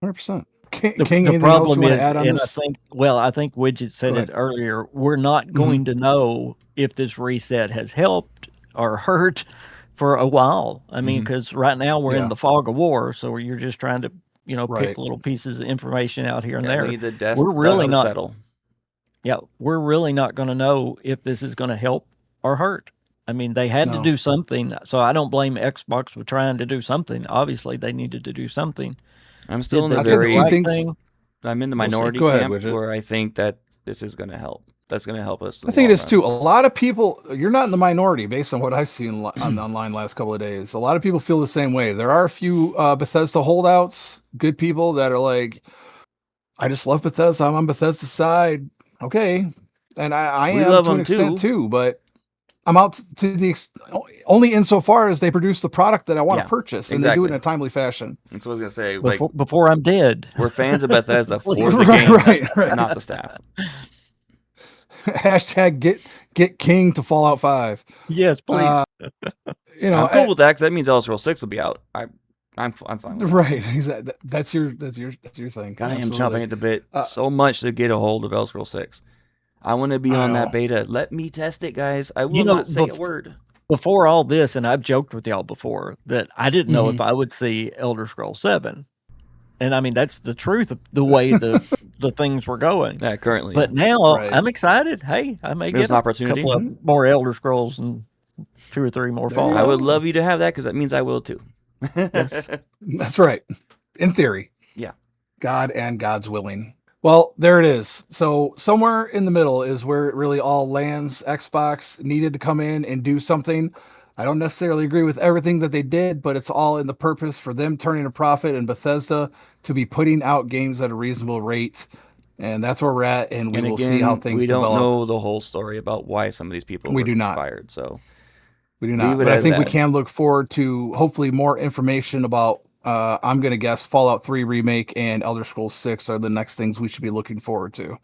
100%. The problem is, and I think Widget said it earlier, we're not going to know if this reset has helped or hurt for a while. I mean, because right now we're in the fog of war, so you're just trying to, pick little pieces of information out here and there. We need the dust to settle. Yeah, we're really not going to know if this is going to help or hurt. I mean, they had to do something, so I don't blame Xbox for trying to do something. Obviously, they needed to do something. I'm still in I'm in the minority camp where I think that this is going to help. That's going to help us. I think it is too. A lot of people, you're not in the minority based on what I've seen online last couple of days. A lot of people feel the same way. There are a few Bethesda holdouts, good people that are like, I just love Bethesda. I'm on Bethesda's side. Okay. And I am to an extent too, but I'm out to the only insofar as they produce the product that I want to purchase, and they do it in a timely fashion. That's what I was going to say. Before I'm dead. We're fans of Bethesda for the game, not the staff. Hashtag get King to Fallout 5. Yes, please. I'm cool with that because that means Elder Scrolls 6 will be out. I'm fine with right. Exactly. That's your thing. God, I am chomping at the bit so much to get a hold of Elder Scrolls 6. I want to be on that beta. Let me test it, guys. I will not say a word. Before all this, and I've joked with y'all before, that I didn't know if I would see Elder Scrolls 7. And I mean, that's the truth of the way the things were going. Yeah, currently. But now I'm excited. Hey, I may get an opportunity. A couple of more Elder Scrolls and 2 or 3 more Fallout. I would love you to have that because that means I will too. Yes. That's right. In theory. Yeah. God and God's willing. Well, there it is. So somewhere in the middle is where it really all lands. Xbox needed to come in and do something. I don't necessarily agree with everything that they did, but it's all in the purpose for them turning a profit and Bethesda to be putting out games at a reasonable rate. And that's where we're at, and we will see how things develop. We don't know the whole story about why some of these people were fired. So we do not. But I think we can look forward to hopefully more information about I'm going to guess Fallout 3 Remake and Elder Scrolls 6 are the next things we should be looking forward to.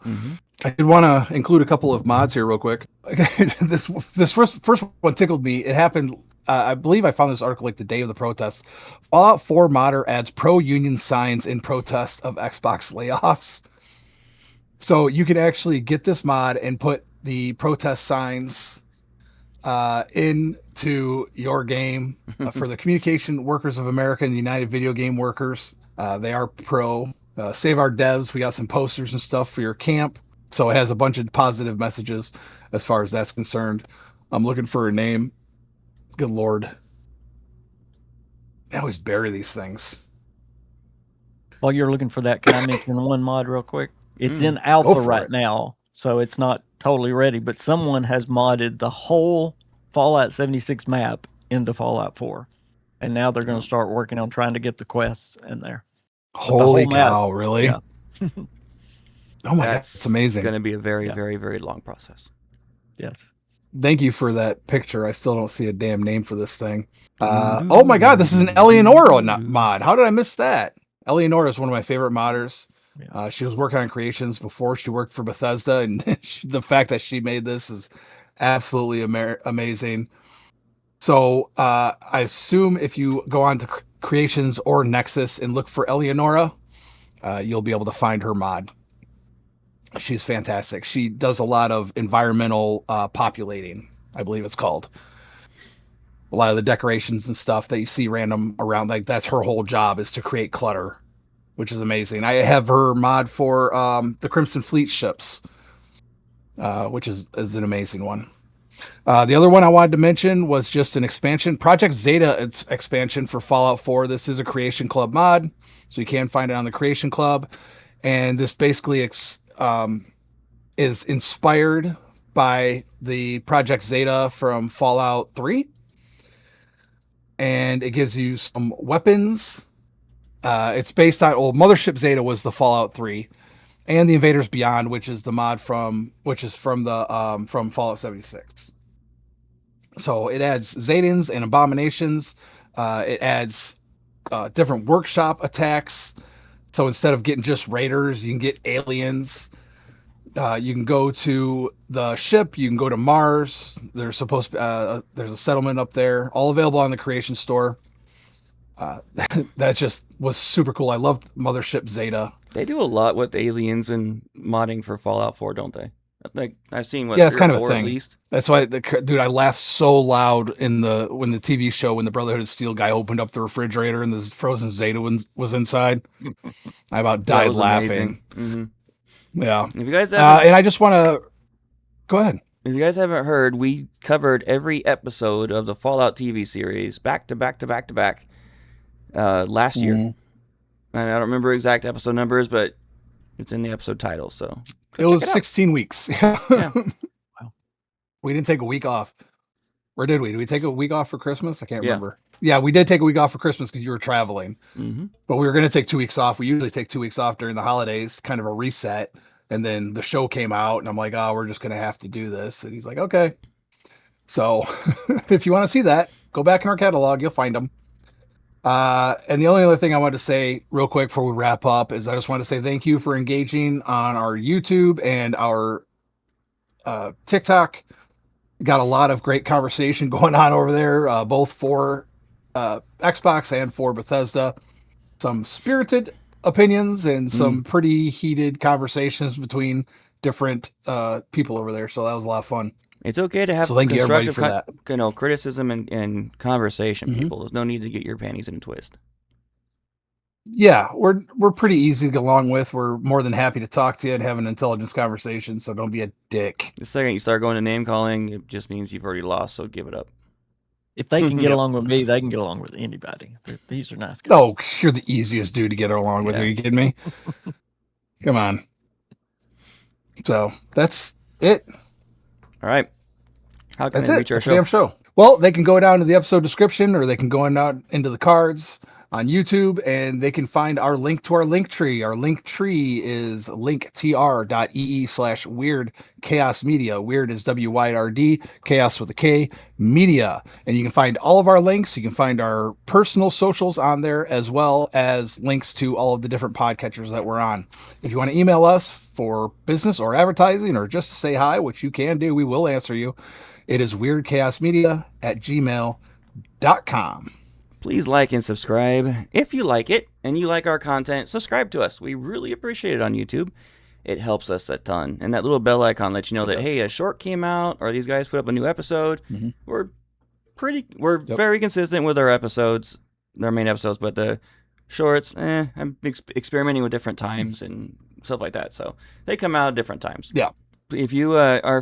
I did want to include a couple of mods here real quick. This first one tickled me. It happened, I believe I found this article like the day of the protest. Fallout 4 modder adds pro-union signs in protest of Xbox layoffs. So you can actually get this mod and put the protest signs into your game for the Communication Workers of America and the United Video Game Workers. They are pro. Save Our Devs. We got some posters and stuff for your camp. So it has a bunch of positive messages as far as that's concerned. I'm looking for a name. Good Lord. I always bury these things. While you're looking for that, can I mention one mod real quick? It's in alpha right now, so it's not totally ready, but someone has modded the whole Fallout 76 map into Fallout 4. And now they're going to start working on trying to get the quests in there. Holy cow, really? Yeah. Oh my God, it's amazing. It's going to be a very, very, very long process. Yes. Thank you for that picture. I still don't see a damn name for this thing. Oh my God, this is an Eleonora mod. How did I miss that? Eleonora is one of my favorite modders. She was working on creations before she worked for Bethesda, and the fact that she made this is absolutely amazing. So I assume if you go on to Creations or Nexus and look for Eleonora, you'll be able to find her mod. She's fantastic. She does a lot of environmental populating, I believe it's called. A lot of the decorations and stuff that you see random around, like that's her whole job, is to create clutter, which is amazing. I have her mod for the Crimson Fleet ships, which is an amazing one. The other one I wanted to mention was just an expansion, Project Zeta expansion for Fallout 4. This is a Creation Club mod, so you can find it on the Creation Club. And this basically is inspired by the Project Zeta from Fallout 3. And it gives you some weapons. It's based on, Mothership Zeta was the Fallout 3, and the Invaders Beyond, which is the mod from Fallout 76. So it adds Zetans and Abominations. It adds different workshop attacks. So instead of getting just raiders, you can get aliens. You can go to the ship. You can go to Mars. There's there's a settlement up there. All available on the Creation Store. That just was super cool. I loved Mothership Zeta. They do a lot with aliens and modding for Fallout 4, don't they? Like I've seen it's kind of a thing. At least. That's why, dude, I laughed so loud when the TV show, when the Brotherhood of Steel guy opened up the refrigerator and this frozen Zeta was inside. I about died laughing. Mm-hmm. Yeah. If you guys and I just want to go ahead. If you guys haven't heard, we covered every episode of the Fallout TV series back to back last year. And I don't remember exact episode numbers, but it's in the episode title. So it was 16 weeks. Yeah. Wow. We didn't take a week off. Or did we? Did we take a week off for Christmas? I can't remember. Yeah, we did take a week off for Christmas because you were traveling. Mm-hmm. But we were going to take 2 weeks off. We usually take 2 weeks off during the holidays, kind of a reset. And then the show came out, and I'm like, we're just going to have to do this. And he's like, okay. So if you want to see that, go back in our catalog. You'll find them. And the only other thing I wanted to say real quick before we wrap up is I just want to say thank you for engaging on our YouTube and our TikTok. Got a lot of great conversation going on over there, both for Xbox and for Bethesda. Some spirited opinions and some pretty heated conversations between different people over there. So that was a lot of fun. It's okay to have thank you everybody for that. Criticism and conversation, people. There's no need to get your panties in a twist. Yeah, we're pretty easy to get along with. We're more than happy to talk to you and have an intelligence conversation, so don't be a dick. The second you start going to name calling, it just means you've already lost, so give it up. If they can get along with me, they can get along with anybody. These are nice guys. Oh, you're the easiest dude to get along with. Are you kidding me? Come on. So that's it. All right. How can they reach our show? Damn show. Well, they can go down to the episode description, or they can go out into the cards on YouTube, and they can find our link to our link tree. Our link tree is linktr.ee/wyrdkhaosmedia. Weird is WYRD, chaos with a K, media. And you can find all of our links. You can find our personal socials on there, as well as links to all of the different podcatchers that we're on. If you want to email us for business or advertising, or just to say hi, which you can do, we will answer you. It is weirdkhaosmedia@gmail.com. Please like and subscribe. If you like it and you like our content, subscribe to us. We really appreciate it on YouTube. It helps us a ton. And that little bell icon lets you know that, hey, a short came out, or these guys put up a new episode. Mm-hmm. We're very consistent with our episodes, our main episodes, but the shorts, I'm experimenting with different times and stuff like that. So they come out at different times. Yeah. If you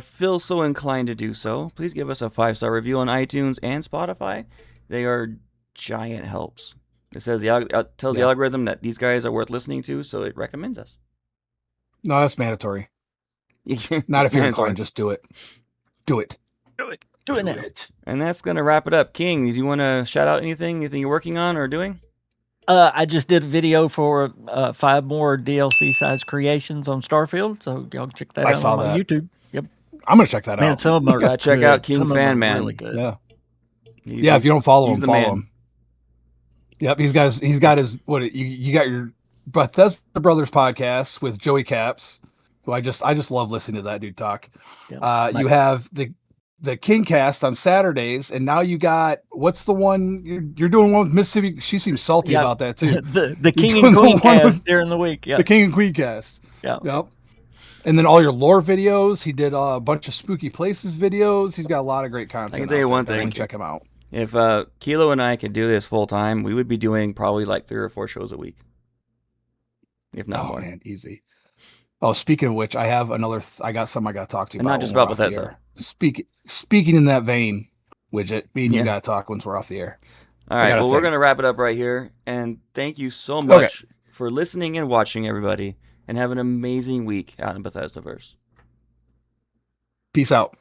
feel so inclined to do so, please give us a 5-star review on iTunes and Spotify. They are giant helps. It says tells the algorithm that these guys are worth listening to, so it recommends us. No, that's mandatory. Not if you're inclined, just do it. Do it. Do it now. And that's gonna wrap it up. King, do you want to shout out anything you're working on or doing? I just did a video for 5 more DLC size creations on Starfield, so y'all check that out on my YouTube. Yep, I'm gonna check that out. Some of them are check out KingFanMan. Really good. Yeah. If you don't follow him, follow him. Yep, he's got his you got your Bethesda Brothers podcast with Joey Caps, who I just love listening to that dude talk. Yeah, you have the King Cast on Saturdays, and now you got, what's the one you're doing one with Mississippi? She seems salty about that too. the King and Queen Cast during the week. Yeah, the King and Queen Cast. Yeah. Yep. And then all your lore videos. He did a bunch of spooky places videos. He's got a lot of great content. I can tell you one thing. Check him out. If Kilo and I could do this full time, we would be doing probably like 3 or 4 shows a week, if not more. Man, easy. Oh, speaking of which, I have another. I got something I got to talk to you and about. not just about Bethesda. Speaking in that vein, Widget, me and you got to talk once we're off the air. All right. Well, we're going to wrap it up right here. And thank you so much for listening and watching, everybody. And have an amazing week out in Bethesdaverse. Peace out.